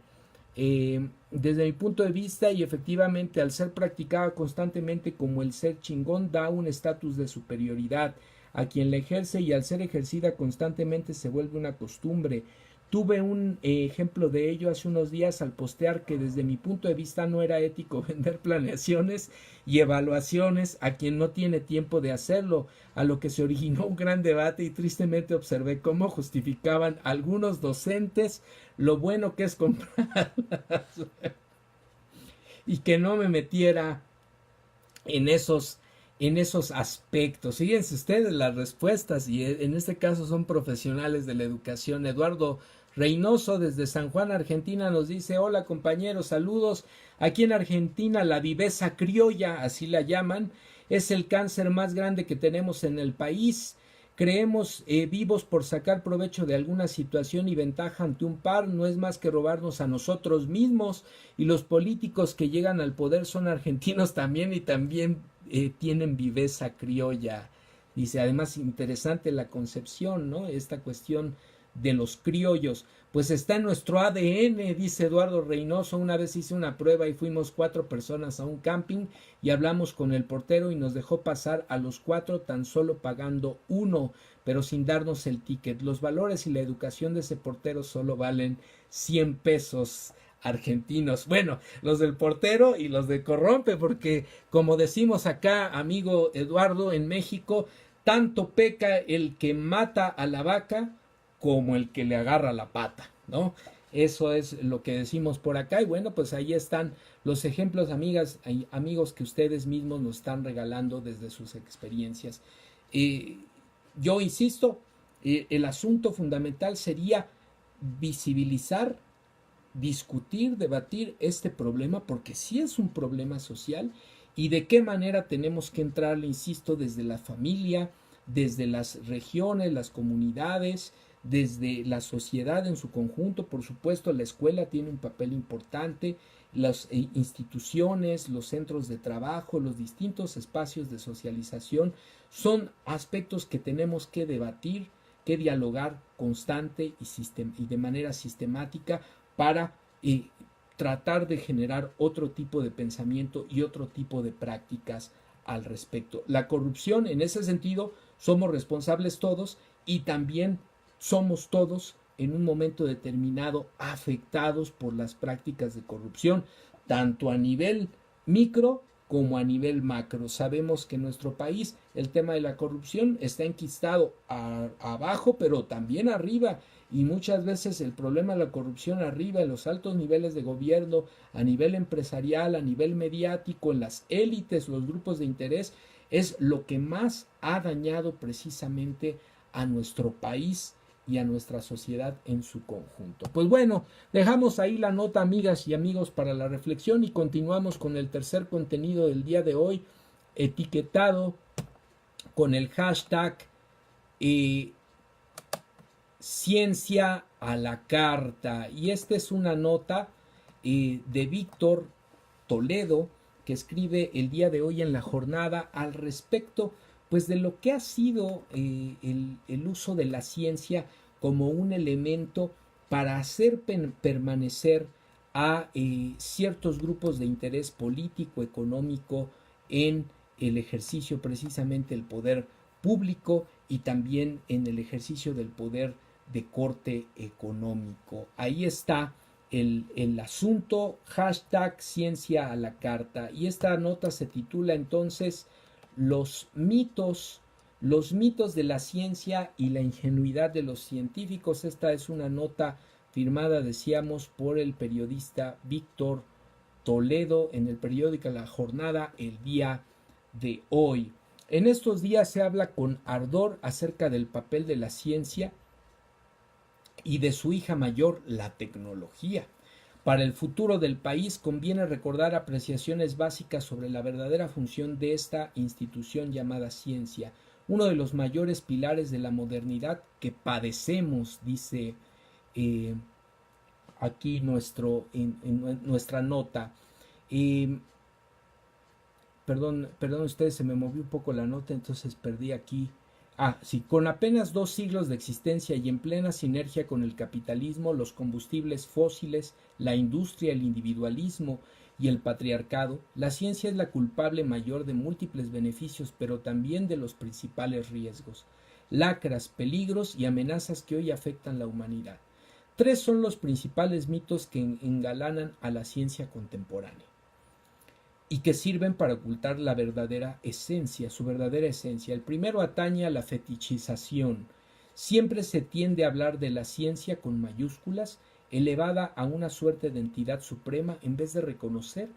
desde mi punto de vista, y efectivamente al ser practicada constantemente como el ser chingón da un estatus de superioridad a quien la ejerce y al ser ejercida constantemente se vuelve una costumbre. Tuve un ejemplo de ello hace unos días al postear que desde mi punto de vista no era ético vender planeaciones y evaluaciones a quien no tiene tiempo de hacerlo, a lo que se originó un gran debate y tristemente observé cómo justificaban algunos docentes lo bueno que es comprar y que no me metiera en esos aspectos. Fíjense ustedes las respuestas y en este caso son profesionales de la educación. Eduardo Reynoso desde San Juan, Argentina nos dice, hola compañeros, saludos. Aquí en Argentina la viveza criolla, así la llaman, es el cáncer más grande que tenemos en el país. Creemos vivos por sacar provecho de alguna situación y ventaja ante un par, no es más que robarnos a nosotros mismos, y los políticos que llegan al poder son argentinos también y también tienen viveza criolla. Dice, además interesante la concepción, ¿no? Esta cuestión de los criollos, pues está en nuestro ADN, dice Eduardo Reynoso. Una vez hice una prueba y fuimos 4 personas a un camping y hablamos con el portero y nos dejó pasar a los 4 tan solo pagando 1, pero sin darnos el ticket. Los valores y la educación de ese portero solo valen 100 pesos argentinos. Bueno, los del portero y los de corrompe, porque como decimos acá, amigo Eduardo, en México, tanto peca el que mata a la vaca como el que le agarra la pata, ¿no? Eso es lo que decimos por acá y bueno, pues ahí están los ejemplos, amigas y amigos, que ustedes mismos nos están regalando desde sus experiencias. Yo insisto, el asunto fundamental sería visibilizar, discutir, debatir este problema, porque sí es un problema social y de qué manera tenemos que entrar, insisto, desde la familia, desde las regiones, las comunidades, desde la sociedad en su conjunto. Por supuesto, la escuela tiene un papel importante, las instituciones, los centros de trabajo, los distintos espacios de socialización son aspectos que tenemos que debatir, que dialogar constante y de manera sistemática para tratar de generar otro tipo de pensamiento y otro tipo de prácticas al respecto. La corrupción, en ese sentido, somos responsables todos y también somos todos en un momento determinado afectados por las prácticas de corrupción, tanto a nivel micro como a nivel macro. Sabemos que en nuestro país el tema de la corrupción está enquistado abajo, pero también arriba, y muchas veces el problema de la corrupción arriba, en los altos niveles de gobierno, a nivel empresarial, a nivel mediático, en las élites, los grupos de interés, es lo que más ha dañado precisamente a nuestro país y a nuestra sociedad en su conjunto. Pues bueno, dejamos ahí la nota, amigas y amigos, para la reflexión y continuamos con el tercer contenido del día de hoy, etiquetado con el hashtag ciencia a la carta. Y esta es una nota de Víctor Toledo, que escribe el día de hoy en La Jornada al respecto pues de lo que ha sido el uso de la ciencia como un elemento para hacer permanecer a ciertos grupos de interés político, económico, en el ejercicio precisamente del poder público y también en el ejercicio del poder de corte económico. Ahí está el asunto, hashtag ciencia a la carta. Y esta nota se titula entonces los mitos los mitos de la ciencia y la ingenuidad de los científicos. Esta es una nota firmada, decíamos, por el periodista Víctor Toledo en el periódico La Jornada el día de hoy. En estos días se habla con ardor acerca del papel de la ciencia y de su hija mayor, la tecnología. Para el futuro del país conviene recordar apreciaciones básicas sobre la verdadera función de esta institución llamada ciencia, uno de los mayores pilares de la modernidad que padecemos, dice aquí en nuestra nota. Perdón ustedes, se me movió un poco la nota, entonces perdí aquí. Sí, con apenas 2 siglos de existencia y en plena sinergia con el capitalismo, los combustibles fósiles, la industria, el individualismo y el patriarcado, la ciencia es la culpable mayor de múltiples beneficios, pero también de los principales riesgos, lacras, peligros y amenazas que hoy afectan la humanidad. 3 son los principales mitos que engalanan a la ciencia contemporánea y que sirven para ocultar la verdadera esencia, su verdadera esencia. El primero atañe a la fetichización. Siempre se tiende a hablar de la ciencia con mayúsculas, elevada a una suerte de entidad suprema, en vez de reconocer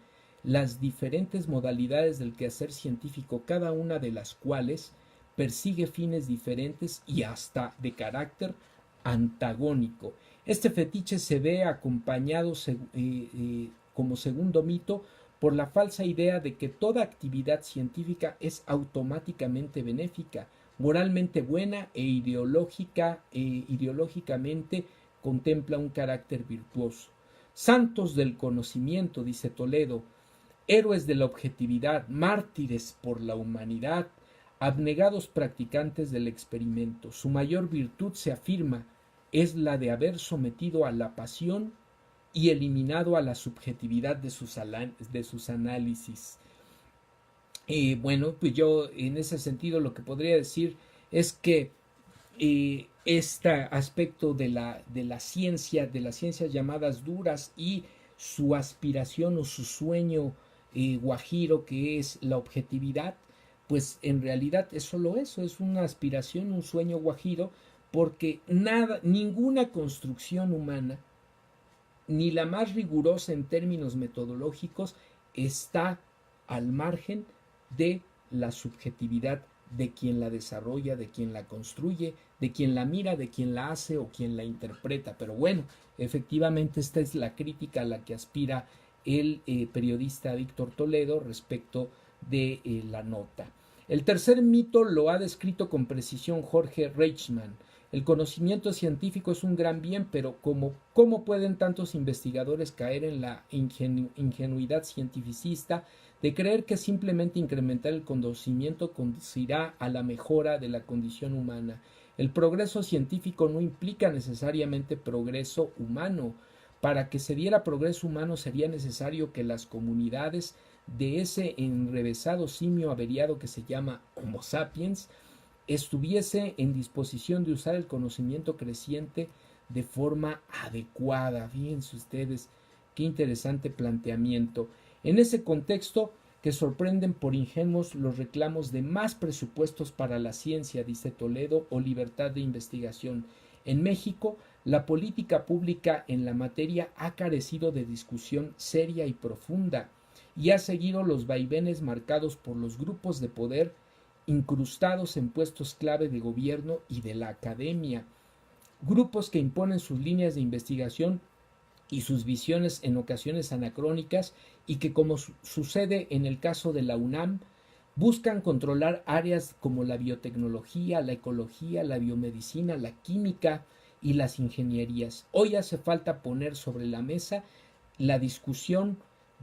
las diferentes modalidades del quehacer científico, cada una de las cuales persigue fines diferentes y hasta de carácter antagónico. Este fetiche se ve acompañado como segundo mito por la falsa idea de que toda actividad científica es automáticamente benéfica, moralmente buena e ideológicamente contempla un carácter virtuoso. Santos del conocimiento, dice Toledo, héroes de la objetividad, mártires por la humanidad, abnegados practicantes del experimento. Su mayor virtud, se afirma, es la de haber sometido a la pasión y eliminado a la subjetividad de sus análisis. Bueno, pues yo en ese sentido lo que podría decir es que este aspecto de las ciencias llamadas duras y su aspiración o su sueño guajiro, que es la objetividad, pues en realidad es solo eso, es una aspiración, un sueño guajiro, porque ninguna construcción humana, ni la más rigurosa en términos metodológicos, está al margen de la subjetividad de quien la desarrolla, de quien la construye, de quien la mira, de quien la hace o quien la interpreta. Pero bueno, efectivamente esta es la crítica a la que aspira el periodista Víctor Toledo respecto de la nota. El tercer mito lo ha descrito con precisión Jorge Reichmann. El conocimiento científico es un gran bien, pero ¿cómo pueden tantos investigadores caer en la ingenuidad cientificista de creer que simplemente incrementar el conocimiento conducirá a la mejora de la condición humana? El progreso científico no implica necesariamente progreso humano. Para que se diera progreso humano sería necesario que las comunidades de ese enrevesado simio averiado que se llama Homo sapiens estuviese en disposición de usar el conocimiento creciente de forma adecuada. Fíjense ustedes, qué interesante planteamiento. En ese contexto, que sorprenden por ingenuos los reclamos de más presupuestos para la ciencia, dice Toledo, o libertad de investigación. En México, la política pública en la materia ha carecido de discusión seria y profunda, y ha seguido los vaivenes marcados por los grupos de poder incrustados en puestos clave de gobierno y de la academia, grupos que imponen sus líneas de investigación y sus visiones en ocasiones anacrónicas y que, como sucede en el caso de la UNAM, buscan controlar áreas como la biotecnología, la ecología, la biomedicina, la química y las ingenierías. Hoy hace falta poner sobre la mesa la discusión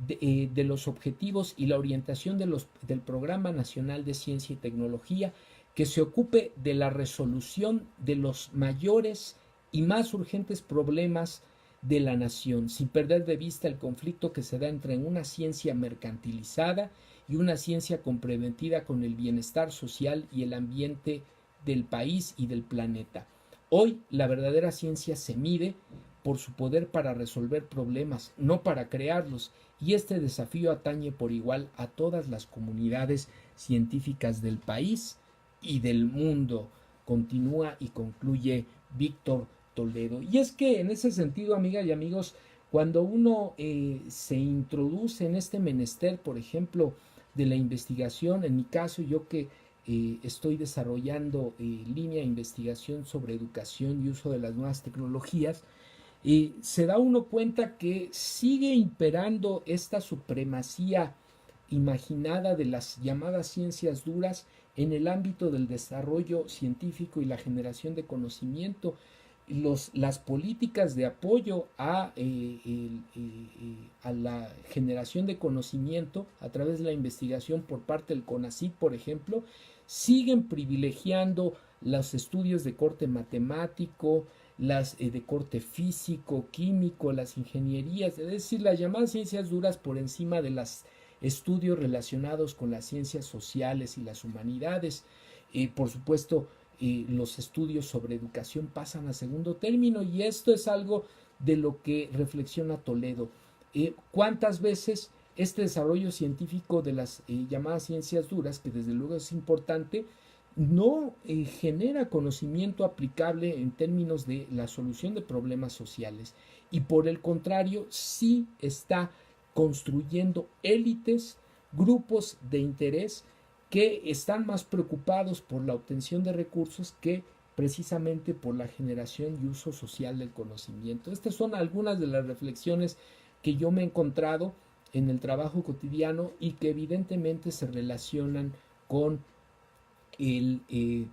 de los objetivos y la orientación del Programa Nacional de Ciencia y Tecnología, que se ocupe de la resolución de los mayores y más urgentes problemas de la nación, sin perder de vista el conflicto que se da entre una ciencia mercantilizada y una ciencia comprometida con el bienestar social y el ambiente del país y del planeta. Hoy la verdadera ciencia se mide por su poder para resolver problemas, no para crearlos, y este desafío atañe por igual a todas las comunidades científicas del país y del mundo, continúa y concluye Víctor Toledo. Y es que en ese sentido, amigas y amigos, cuando uno se introduce en este menester, por ejemplo, de la investigación, en mi caso, yo que estoy desarrollando línea de investigación sobre educación y uso de las nuevas tecnologías, se da uno cuenta que sigue imperando esta supremacía imaginada de las llamadas ciencias duras en el ámbito del desarrollo científico y la generación de conocimiento. Las políticas de apoyo a la generación de conocimiento a través de la investigación por parte del CONACYT, por ejemplo, siguen privilegiando los estudios de corte matemático, las de corte físico, químico, las ingenierías, es decir, las llamadas ciencias duras por encima de los estudios relacionados con las ciencias sociales y las humanidades. Por supuesto, los estudios sobre educación pasan a segundo término, y esto es algo de lo que reflexiona Toledo. ¿Cuántas veces este desarrollo científico de las llamadas ciencias duras, que desde luego es importante, no genera conocimiento aplicable en términos de la solución de problemas sociales, y por el contrario sí está construyendo élites, grupos de interés que están más preocupados por la obtención de recursos que precisamente por la generación y uso social del conocimiento? Estas son algunas de las reflexiones que yo me he encontrado en el trabajo cotidiano y que evidentemente se relacionan con el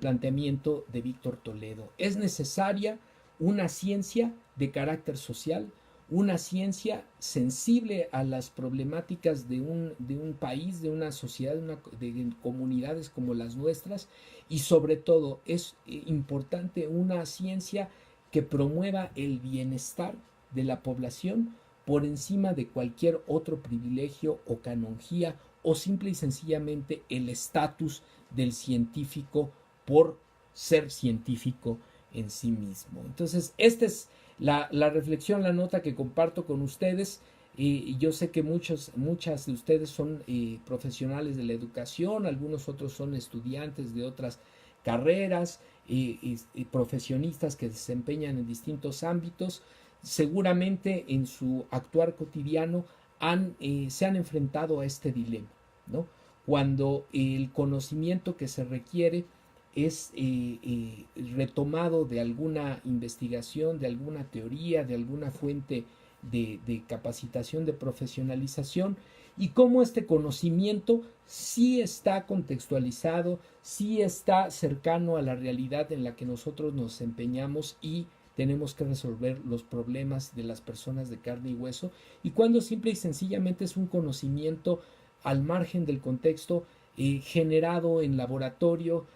planteamiento de Víctor Toledo. Es necesaria una ciencia de carácter social, una ciencia sensible a las problemáticas de un país, de una sociedad, de comunidades como las nuestras, y sobre todo es importante una ciencia que promueva el bienestar de la población por encima de cualquier otro privilegio o canonjía, o simple y sencillamente el estatus del científico por ser científico en sí mismo. Entonces, esta es la reflexión, la nota que comparto con ustedes. Yo sé que muchas de ustedes son profesionales de la educación, algunos otros son estudiantes de otras carreras, profesionistas que se desempeñan en distintos ámbitos. Seguramente en su actuar cotidiano se han enfrentado a este dilema, ¿no? Cuando el conocimiento que se requiere es retomado de alguna investigación, de alguna teoría, de alguna fuente de capacitación, de profesionalización, y cómo este conocimiento sí está contextualizado, sí está cercano a la realidad en la que nosotros nos empeñamos y tenemos que resolver los problemas de las personas de carne y hueso, y cuando simple y sencillamente es un conocimiento al margen del contexto, generado en laboratorio,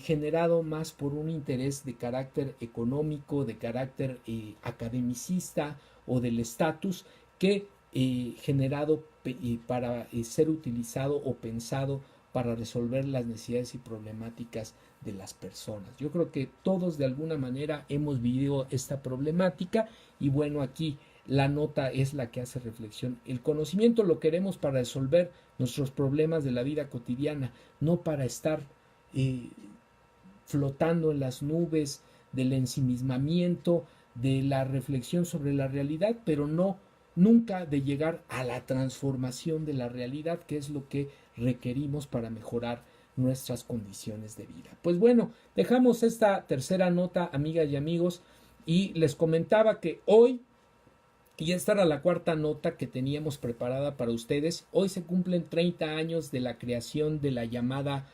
generado más por un interés de carácter económico, de carácter academicista o del estatus, que generado para ser utilizado o pensado para resolver las necesidades y problemáticas de las personas. Yo creo que todos de alguna manera hemos vivido esta problemática, y bueno, aquí la nota es la que hace reflexión. El conocimiento lo queremos para resolver nuestros problemas de la vida cotidiana, no para estar flotando en las nubes del ensimismamiento, de la reflexión sobre la realidad, pero nunca de llegar a la transformación de la realidad, que es lo que requerimos para mejorar nuestras condiciones de vida. Pues bueno, dejamos esta tercera nota, amigas y amigos, y les comentaba que hoy, y esta era la cuarta nota que teníamos preparada para ustedes, hoy se cumplen 30 años de la creación de la llamada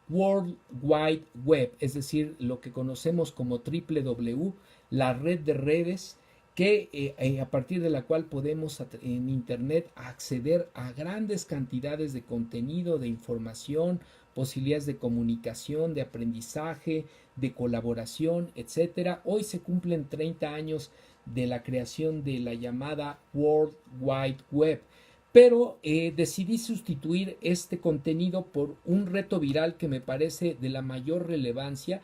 World Wide Web, es decir, lo que conocemos como WWW, la red de redes, que a partir de la cual podemos en internet acceder a grandes cantidades de contenido, de información, posibilidades de comunicación, de aprendizaje, de colaboración, etcétera. Hoy se cumplen 30 años de la creación de la llamada World Wide Web, pero decidí sustituir este contenido por un reto viral que me parece de la mayor relevancia,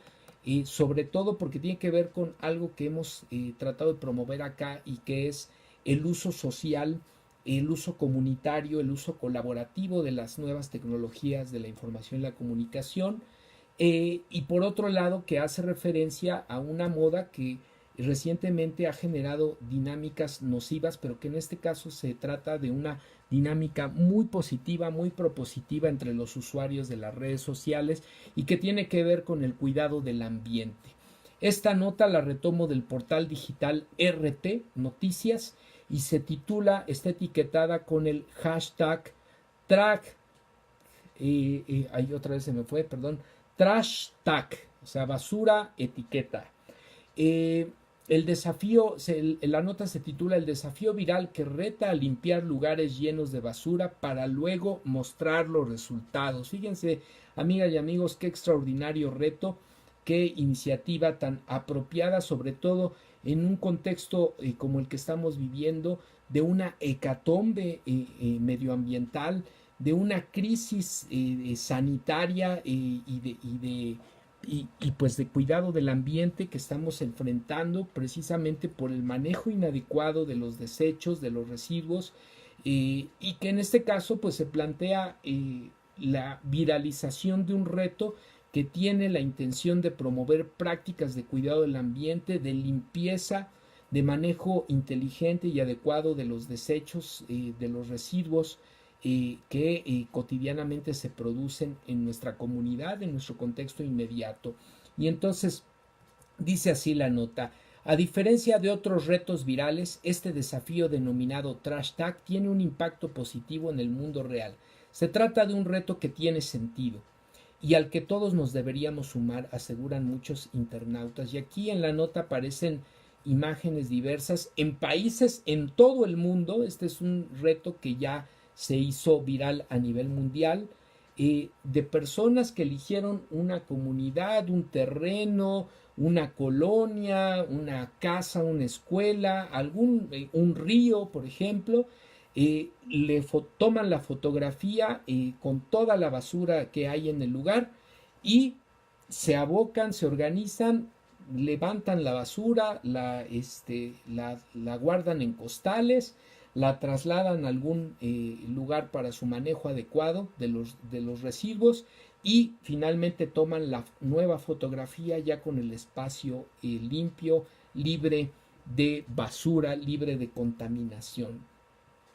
sobre todo porque tiene que ver con algo que hemos tratado de promover acá, y que es el uso social, el uso comunitario, el uso colaborativo de las nuevas tecnologías de la información y la comunicación. Y por otro lado que hace referencia a una moda que recientemente ha generado dinámicas nocivas, pero que en este caso se trata de una dinámica muy positiva, muy propositiva entre los usuarios de las redes sociales y que tiene que ver con el cuidado del ambiente. Esta nota la retomo del portal digital RT Noticias y se titula, está etiquetada con el hashtag track, ahí otra vez se me fue, perdón, trash tag, o sea, basura etiqueta. El desafío, la nota se titula El desafío viral que reta a limpiar lugares llenos de basura para luego mostrar los resultados. Fíjense, amigas y amigos, qué extraordinario reto, qué iniciativa tan apropiada, sobre todo en un contexto como el que estamos viviendo, de una hecatombe medioambiental, de una crisis sanitaria y pues de cuidado del ambiente que estamos enfrentando precisamente por el manejo inadecuado de los desechos, de los residuos, y que en este caso pues se plantea la viralización de un reto que tiene la intención de promover prácticas de cuidado del ambiente, de limpieza, de manejo inteligente y adecuado de los desechos, de los residuos que cotidianamente se producen en nuestra comunidad, en nuestro contexto inmediato. Y entonces dice así la nota: a diferencia de otros retos virales, este desafío denominado Trash Tag tiene un impacto positivo en el mundo real. Se trata de un reto que tiene sentido y al que todos nos deberíamos sumar, aseguran muchos internautas. Y aquí en la nota aparecen imágenes diversas en países en todo el mundo. Este es un reto que ya se hizo viral a nivel mundial, de personas que eligieron una comunidad, un terreno, una colonia, una casa, una escuela, un río, por ejemplo, toman la fotografía con toda la basura que hay en el lugar y se abocan, se organizan, levantan la basura, la guardan en costales, la trasladan a algún lugar para su manejo adecuado de los residuos y finalmente toman la nueva fotografía ya con el espacio limpio, libre de basura, libre de contaminación.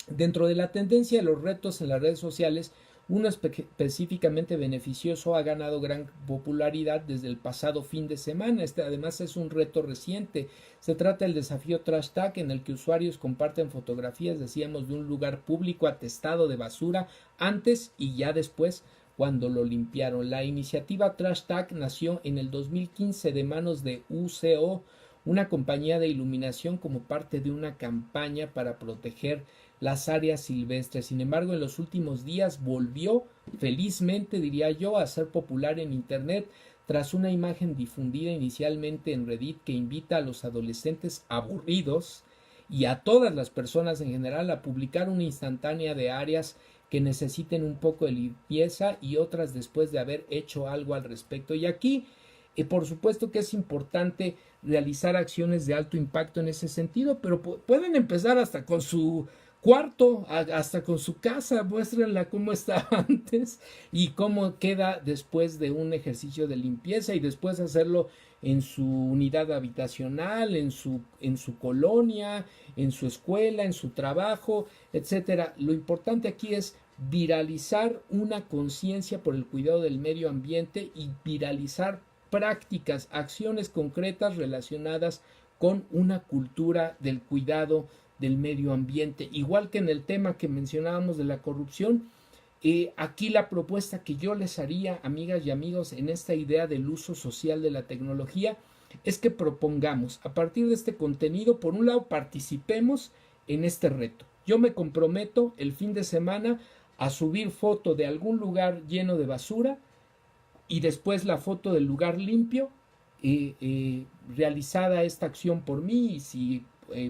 Dentro de la tendencia de los retos en las redes sociales, uno específicamente beneficioso ha ganado gran popularidad desde el pasado fin de semana. Este además es un reto reciente. Se trata del desafío Trash Tag, en el que usuarios comparten fotografías, decíamos, de un lugar público atestado de basura antes y ya después cuando lo limpiaron. La iniciativa Trash Tag nació en el 2015 de manos de UCO, una compañía de iluminación, como parte de una campaña para proteger las áreas silvestres. Sin embargo, en los últimos días volvió, felizmente diría yo, a ser popular en internet tras una imagen difundida inicialmente en Reddit que invita a los adolescentes aburridos y a todas las personas en general a publicar una instantánea de áreas que necesiten un poco de limpieza y otras después de haber hecho algo al respecto. Y aquí por supuesto que es importante realizar acciones de alto impacto en ese sentido, pero pueden empezar hasta con su cuarto, hasta con su casa. Muéstrenla cómo estaba antes y cómo queda después de un ejercicio de limpieza, y después hacerlo en su unidad habitacional, en su colonia, en su escuela, en su trabajo, etcétera. Lo importante aquí es viralizar una conciencia por el cuidado del medio ambiente y viralizar prácticas, acciones concretas relacionadas con una cultura del cuidado del medio ambiente. Igual que en el tema que mencionábamos de la corrupción, aquí la propuesta que yo les haría, amigas y amigos, en esta idea del uso social de la tecnología, es que propongamos a partir de este contenido, por un lado, participemos en este reto. Yo me comprometo el fin de semana a subir foto de algún lugar lleno de basura y después la foto del lugar limpio, realizada esta acción por mí, y si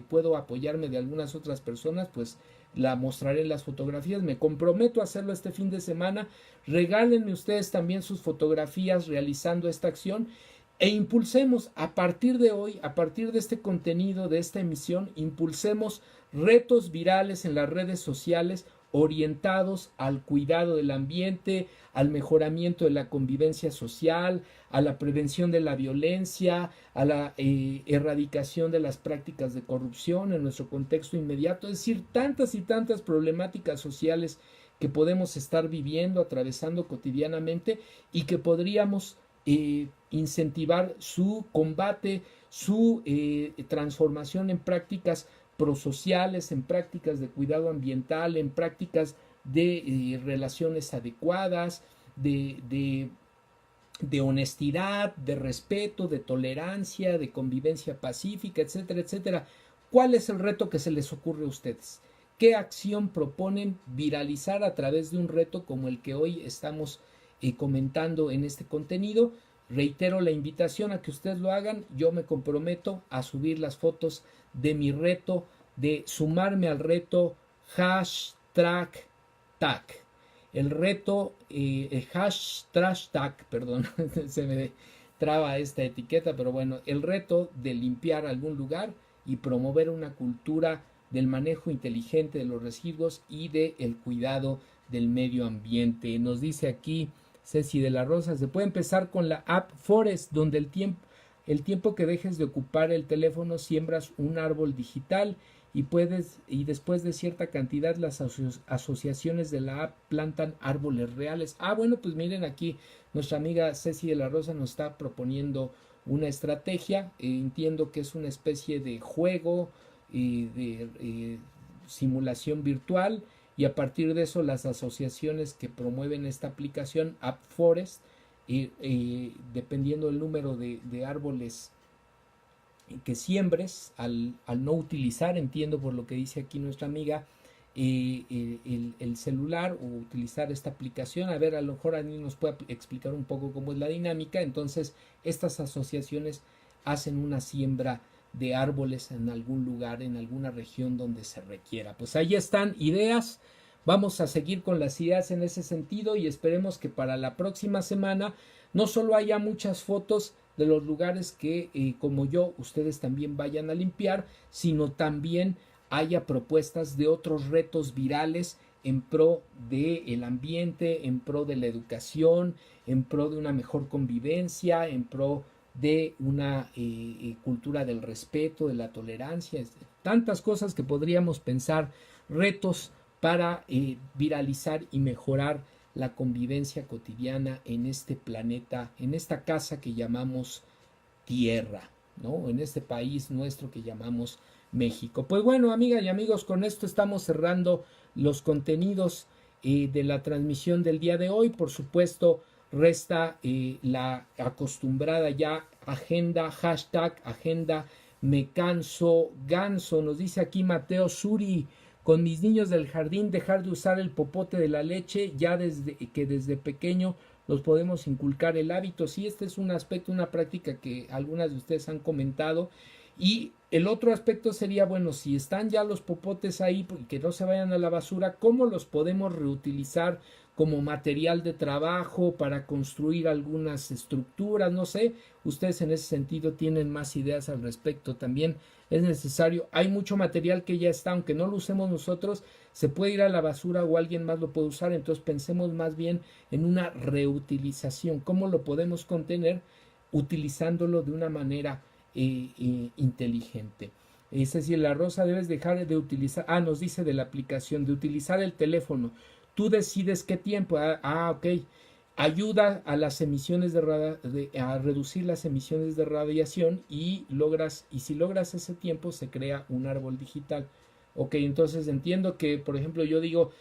puedo apoyarme de algunas otras personas, pues la mostraré en las fotografías. Me comprometo a hacerlo este fin de semana. Regálenme ustedes también sus fotografías realizando esta acción e impulsemos a partir de hoy, a partir de este contenido, de esta emisión, impulsemos retos virales en las redes sociales orientados al cuidado del ambiente, al mejoramiento de la convivencia social, a la prevención de la violencia, a la erradicación de las prácticas de corrupción en nuestro contexto inmediato, es decir, tantas y tantas problemáticas sociales que podemos estar viviendo, atravesando cotidianamente y que podríamos incentivar su combate, su transformación en prácticas prosociales, en prácticas de cuidado ambiental, en prácticas de relaciones adecuadas, de honestidad, de respeto, de tolerancia, de convivencia pacífica, etcétera, etcétera. ¿Cuál es el reto que se les ocurre a ustedes? ¿Qué acción proponen viralizar a través de un reto como el que hoy estamos comentando en este contenido? Reitero la invitación a que ustedes lo hagan. Yo me comprometo a subir las fotos de mi reto, de sumarme al reto hashtag tag. El reto hashtag, perdón, se me traba esta etiqueta, pero bueno, el reto de limpiar algún lugar y promover una cultura del manejo inteligente de los residuos y del cuidado del medio ambiente. Nos dice aquí Ceci de la Rosa, se puede empezar con la app Forest, donde el tiempo que dejes de ocupar el teléfono siembras un árbol digital y después de cierta cantidad las asociaciones de la app plantan árboles reales. Bueno, pues miren, aquí nuestra amiga Ceci de la Rosa nos está proponiendo una estrategia. Entiendo que es una especie de juego de simulación virtual, y a partir de eso las asociaciones que promueven esta aplicación App Forest, dependiendo del número de árboles que siembres al no utilizar, entiendo por lo que dice aquí nuestra amiga, el celular, o utilizar esta aplicación. A ver, a lo mejor Ani nos puede explicar un poco cómo es la dinámica. Entonces estas asociaciones hacen una siembra de árboles en algún lugar, en alguna región donde se requiera. Pues ahí están ideas. Vamos a seguir con las ideas en ese sentido y esperemos que para la próxima semana no solo haya muchas fotos de los lugares que como yo ustedes también vayan a limpiar, sino también haya propuestas de otros retos virales en pro del ambiente, en pro de la educación, en pro de una mejor convivencia, en pro de una cultura del respeto, de la tolerancia, tantas cosas que podríamos pensar, retos para viralizar y mejorar la convivencia cotidiana en este planeta, en esta casa que llamamos Tierra, ¿no? En este país nuestro que llamamos México. Pues bueno, amigas y amigos, con esto estamos cerrando los contenidos de la transmisión del día de hoy. Por supuesto, resta la acostumbrada ya agenda, hashtag agenda me canso ganso. Nos dice aquí Mateo Suri, con mis niños del jardín dejar de usar el popote de la leche, ya desde pequeño los podemos inculcar el hábito. Sí, este es un aspecto, una práctica que algunas de ustedes han comentado. Y el otro aspecto sería, bueno, si están ya los popotes ahí, que no se vayan a la basura, ¿cómo los podemos reutilizar como material de trabajo para construir algunas estructuras? No sé, ustedes en ese sentido tienen más ideas al respecto. También es necesario, hay mucho material que ya está, aunque no lo usemos nosotros, se puede ir a la basura o alguien más lo puede usar. Entonces pensemos más bien en una reutilización, cómo lo podemos contener utilizándolo de una manera inteligente. Es decir, la Rosa, debes dejar de utilizar, nos dice de la aplicación, de utilizar el teléfono. Tú decides qué tiempo. Ok. Ayuda a las emisiones a reducir las emisiones de radiación y si logras ese tiempo se crea un árbol digital. Ok, entonces entiendo que, por ejemplo, yo digo,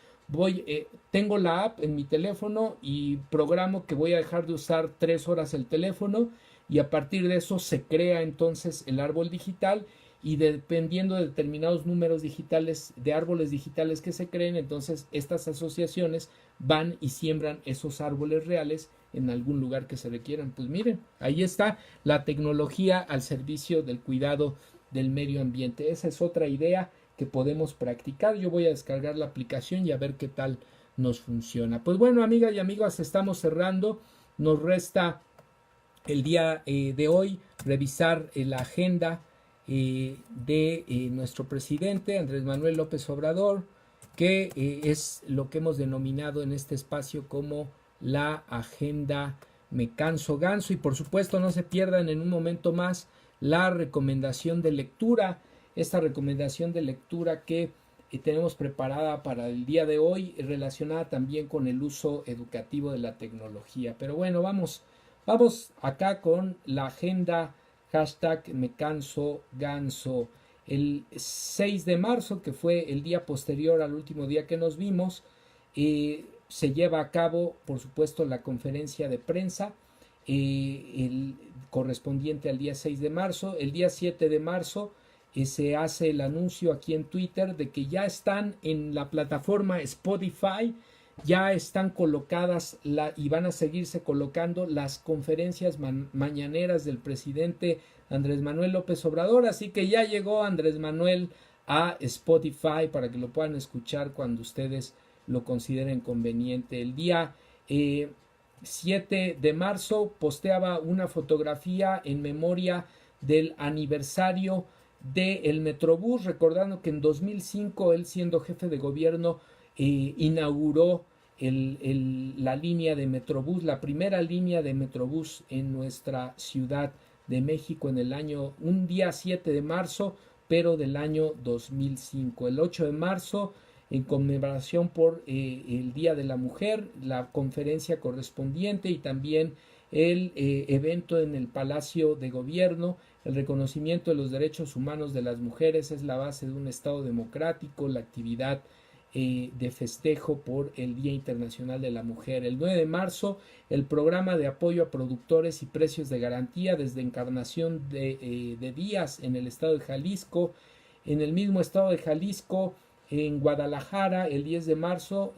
tengo la app en mi teléfono y programo que voy a dejar de usar 3 horas el teléfono, y a partir de eso se crea entonces el árbol digital, y dependiendo de determinados números digitales de árboles digitales que se creen, entonces estas asociaciones van y siembran esos árboles reales en algún lugar que se requieran. Pues miren, ahí está la tecnología al servicio del cuidado del medio ambiente. Esa es otra idea que podemos practicar. Yo voy a descargar la aplicación y a ver qué tal nos funciona. Pues bueno, amigas y amigos, estamos cerrando. Nos resta el día de hoy revisar la agenda de nuestro presidente Andrés Manuel López Obrador. que es lo que hemos denominado en este espacio como la agenda Me Canso Ganso. Y por supuesto no se pierdan en un momento más la recomendación de lectura, esta recomendación de lectura que tenemos preparada para el día de hoy, relacionada también con el uso educativo de la tecnología. Pero bueno, vamos acá con la agenda hashtag Me Canso Ganso. El 6 de marzo, que fue el día posterior al último día que nos vimos, se lleva a cabo, por supuesto, la conferencia de prensa el correspondiente al día 6 de marzo. El día 7 de marzo se hace el anuncio aquí en Twitter de que ya están en la plataforma Spotify, ya están colocadas y van a seguirse colocando las conferencias mañaneras del presidente Andrés Manuel López Obrador, así que ya llegó Andrés Manuel a Spotify para que lo puedan escuchar cuando ustedes lo consideren conveniente. El día 7 de marzo posteaba una fotografía en memoria del aniversario del Metrobús, recordando que en 2005 él, siendo jefe de gobierno, inauguró la línea de Metrobús, la primera línea de Metrobús en nuestra Ciudad de México en el año, un día 7 de marzo, pero del año 2005. El 8 de marzo, en conmemoración por el Día de la Mujer, la conferencia correspondiente y también el evento en el Palacio de Gobierno. El reconocimiento de los derechos humanos de las mujeres es la base de un Estado democrático, la actividad de festejo por el Día Internacional de la Mujer. El 9 de marzo, el programa de apoyo a productores y precios de garantía desde Encarnación de Díaz en el estado de Jalisco. En el mismo estado de Jalisco, en Guadalajara, el 10 de marzo,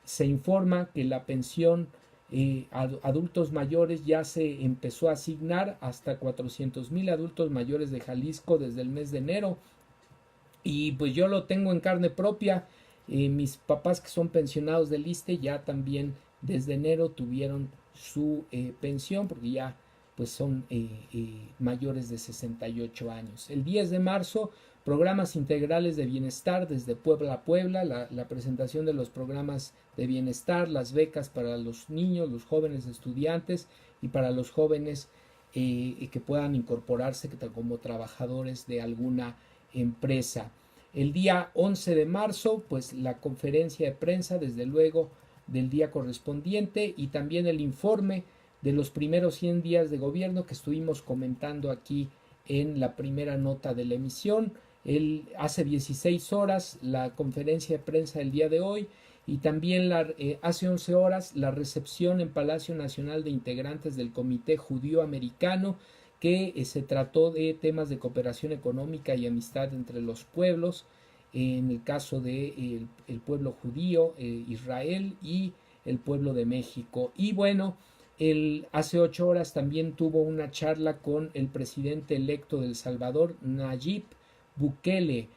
se informa que la pensión adultos mayores ya se empezó a asignar hasta 400,000 adultos mayores de Jalisco desde el mes de enero. Y pues yo lo tengo en carne propia. Mis papás, que son pensionados del ISSSTE, ya también desde enero tuvieron su pensión, porque ya pues son mayores de 68 años. El 10 de marzo, programas integrales de bienestar desde Puebla a Puebla, la presentación de los programas de bienestar, las becas para los niños, los jóvenes estudiantes y para los jóvenes que puedan incorporarse como trabajadores de alguna empresa. El día 11 de marzo, pues la conferencia de prensa, desde luego, del día correspondiente, y también el informe de los primeros 100 días de gobierno que estuvimos comentando aquí en la primera nota de la emisión. Hace 16 horas la conferencia de prensa del día de hoy, y también hace 11 horas la recepción en Palacio Nacional de integrantes del Comité Judío Americano, que se trató de temas de cooperación económica y amistad entre los pueblos, en el caso de el pueblo judío, Israel, y el pueblo de México. Y bueno, hace 8 horas también tuvo una charla con el presidente electo de El Salvador, Nayib Bukele,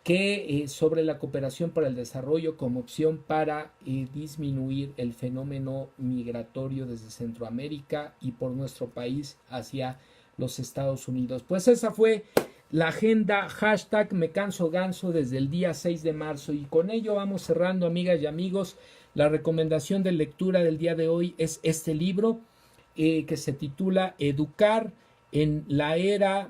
que sobre la cooperación para el desarrollo como opción para disminuir el fenómeno migratorio desde Centroamérica y por nuestro país hacia los Estados Unidos. Pues esa fue la agenda hashtag Me Canso Ganso desde el día 6 de marzo, y con ello vamos cerrando, amigas y amigos. La recomendación de lectura del día de hoy es este libro que se titula Educar en la era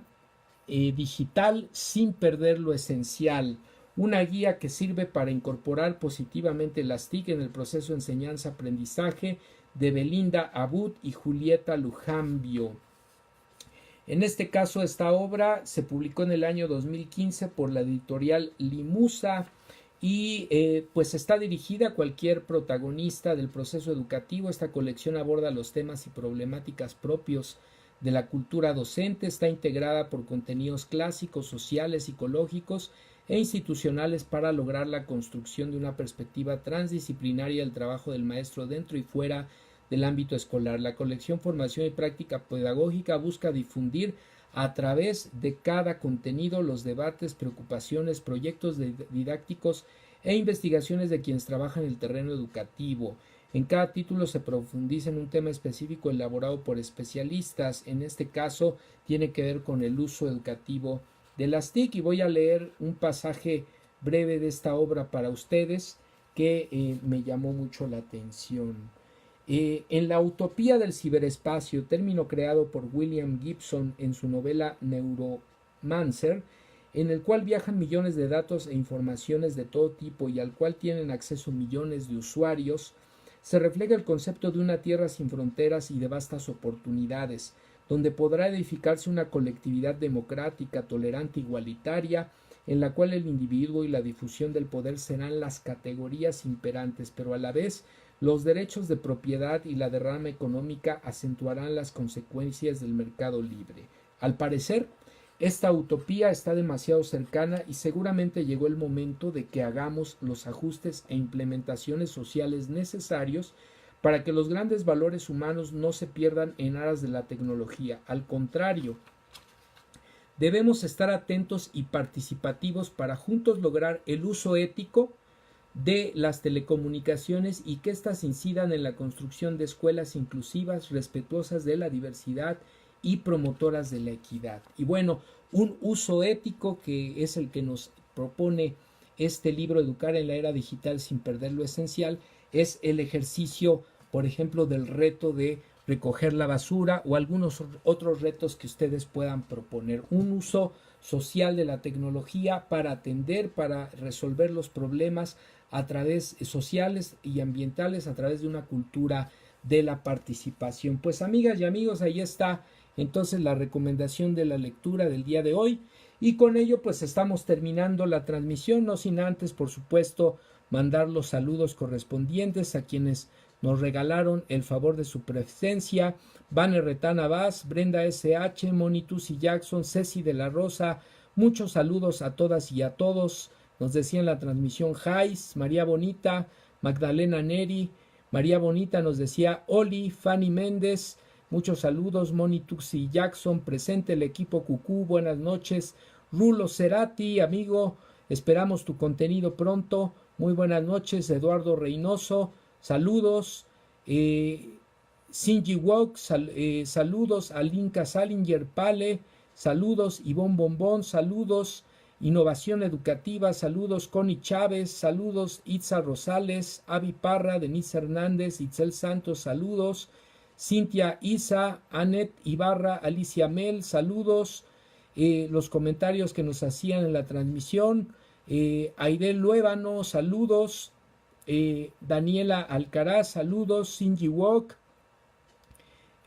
digital sin perder lo esencial, una guía que sirve para incorporar positivamente las TIC en el proceso de enseñanza-aprendizaje, de Belinda Abud y Julieta Lujambio. En este caso, esta obra se publicó en el año 2015 por la editorial Limusa y pues está dirigida a cualquier protagonista del proceso educativo. Esta colección aborda los temas y problemáticas propios de la cultura docente, está integrada por contenidos clásicos, sociales, psicológicos e institucionales para lograr la construcción de una perspectiva transdisciplinaria del trabajo del maestro dentro y fuera del ámbito escolar. La colección Formación y Práctica Pedagógica busca difundir a través de cada contenido los debates, preocupaciones, proyectos didácticos e investigaciones de quienes trabajan en el terreno educativo. En cada título se profundiza en un tema específico elaborado por especialistas. En este caso tiene que ver con el uso educativo de las TIC, y voy a leer un pasaje breve de esta obra para ustedes que me llamó mucho la atención. En la utopía del ciberespacio, término creado por William Gibson en su novela Neuromancer, en el cual viajan millones de datos e informaciones de todo tipo y al cual tienen acceso millones de usuarios, se refleja el concepto de una tierra sin fronteras y de vastas oportunidades, donde podrá edificarse una colectividad democrática, tolerante, igualitaria, en la cual el individuo y la difusión del poder serán las categorías imperantes, pero a la vez los derechos de propiedad y la derrama económica acentuarán las consecuencias del mercado libre. Al parecer, esta utopía está demasiado cercana y seguramente llegó el momento de que hagamos los ajustes e implementaciones sociales necesarios para que los grandes valores humanos no se pierdan en aras de la tecnología. Al contrario, debemos estar atentos y participativos para juntos lograr el uso ético de las telecomunicaciones y que éstas incidan en la construcción de escuelas inclusivas, respetuosas de la diversidad y promotoras de la equidad. Y bueno, un uso ético que es el que nos propone este libro Educar en la Era Digital sin perder lo esencial, es el ejercicio, por ejemplo, del reto de recoger la basura o algunos otros retos que ustedes puedan proponer. Un uso social de la tecnología para atender, para resolver los problemas a través sociales y ambientales, a través de una cultura de la participación. Pues amigas y amigos, ahí está entonces la recomendación de la lectura del día de hoy, y con ello pues estamos terminando la transmisión, no sin antes por supuesto mandar los saludos correspondientes a quienes nos regalaron el favor de su presencia: Vane Retana Vaz, Brenda SH, Monitus y Jackson, Ceci de la Rosa. Muchos saludos a todas y a todos. Nos decía en la transmisión Jais, María Bonita, Magdalena Neri, María Bonita nos decía Oli, Fanny Méndez. Muchos saludos, Monitus y Jackson, presente el equipo Cucú, buenas noches. Rulo Cerati, amigo, esperamos tu contenido pronto. Muy buenas noches, Eduardo Reynoso, saludos. Sinji Wok, saludos. Alinka Salinger Pale, saludos. Ivonne Bombón, saludos. Innovación Educativa, saludos. Connie Chávez, saludos. Itza Rosales, Avi Parra, Denise Hernández, Itzel Santos, saludos. Cintia Isa, Anet Ibarra, Alicia Mel, saludos. Los comentarios que nos hacían en la transmisión: Aidel Luébano, saludos. Daniela Alcaraz, saludos. Sinji Wok,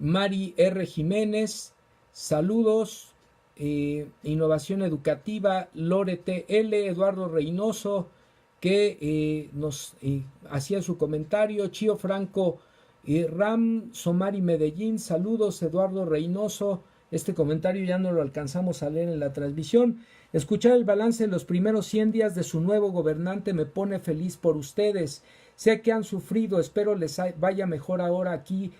Mari R. Jiménez, saludos. Innovación Educativa, Lore TL, Eduardo Reynoso, que nos hacía su comentario. Chío Franco Ram, Somari Medellín, saludos. Eduardo Reynoso, este comentario ya no lo alcanzamos a leer en la transmisión. Escuchar el balance de los primeros 100 días de su nuevo gobernante me pone feliz por ustedes. Sé que han sufrido, espero les vaya mejor ahora aquí.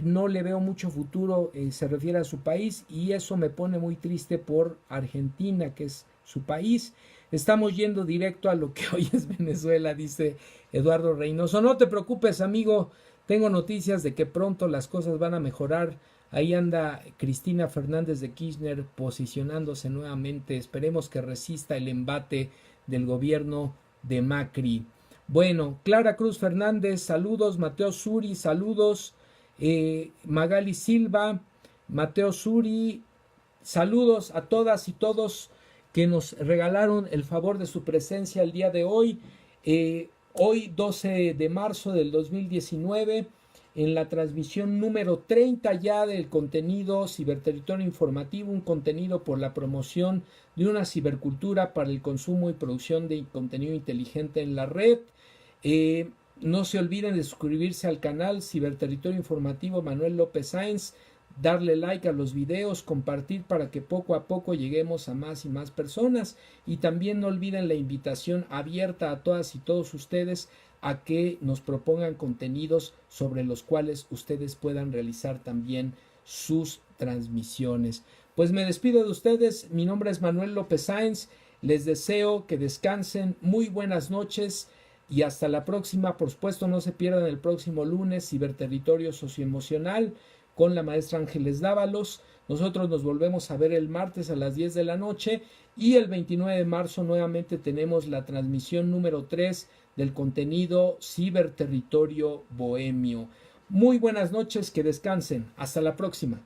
No le veo mucho futuro, se refiere a su país, y eso me pone muy triste por Argentina, que es su país. Estamos yendo directo a lo que hoy es Venezuela, dice Eduardo Reynoso. No te preocupes, amigo, tengo noticias de que pronto las cosas van a mejorar. Ahí anda Cristina Fernández de Kirchner posicionándose nuevamente. Esperemos que resista el embate del gobierno de Macri. Bueno, Clara Cruz Fernández, saludos. Mateo Suri, saludos. Magali Silva, Mateo Suri, saludos a todas y todos que nos regalaron el favor de su presencia el día de hoy. Hoy 12 de marzo del 2019, en la transmisión número 30 ya del contenido Ciberterritorio Informativo, un contenido por la promoción de una cibercultura para el consumo y producción de contenido inteligente en la red. No se olviden de suscribirse al canal Ciberterritorio Informativo Manuel López Sáenz, darle like a los videos, compartir para que poco a poco lleguemos a más y más personas, y también no olviden la invitación abierta a todas y todos ustedes a que nos propongan contenidos sobre los cuales ustedes puedan realizar también sus transmisiones. Pues me despido de ustedes, mi nombre es Manuel López Sáenz, les deseo que descansen, muy buenas noches y hasta la próxima. Por supuesto, no se pierdan el próximo lunes Ciberterritorio Socioemocional con la maestra Ángeles Dávalos, Nosotros nos volvemos a ver el martes a las 10 de la noche y el 29 de marzo nuevamente tenemos la transmisión número 3 del contenido Ciberterritorio Bohemio. Muy buenas noches, que descansen. Hasta la próxima.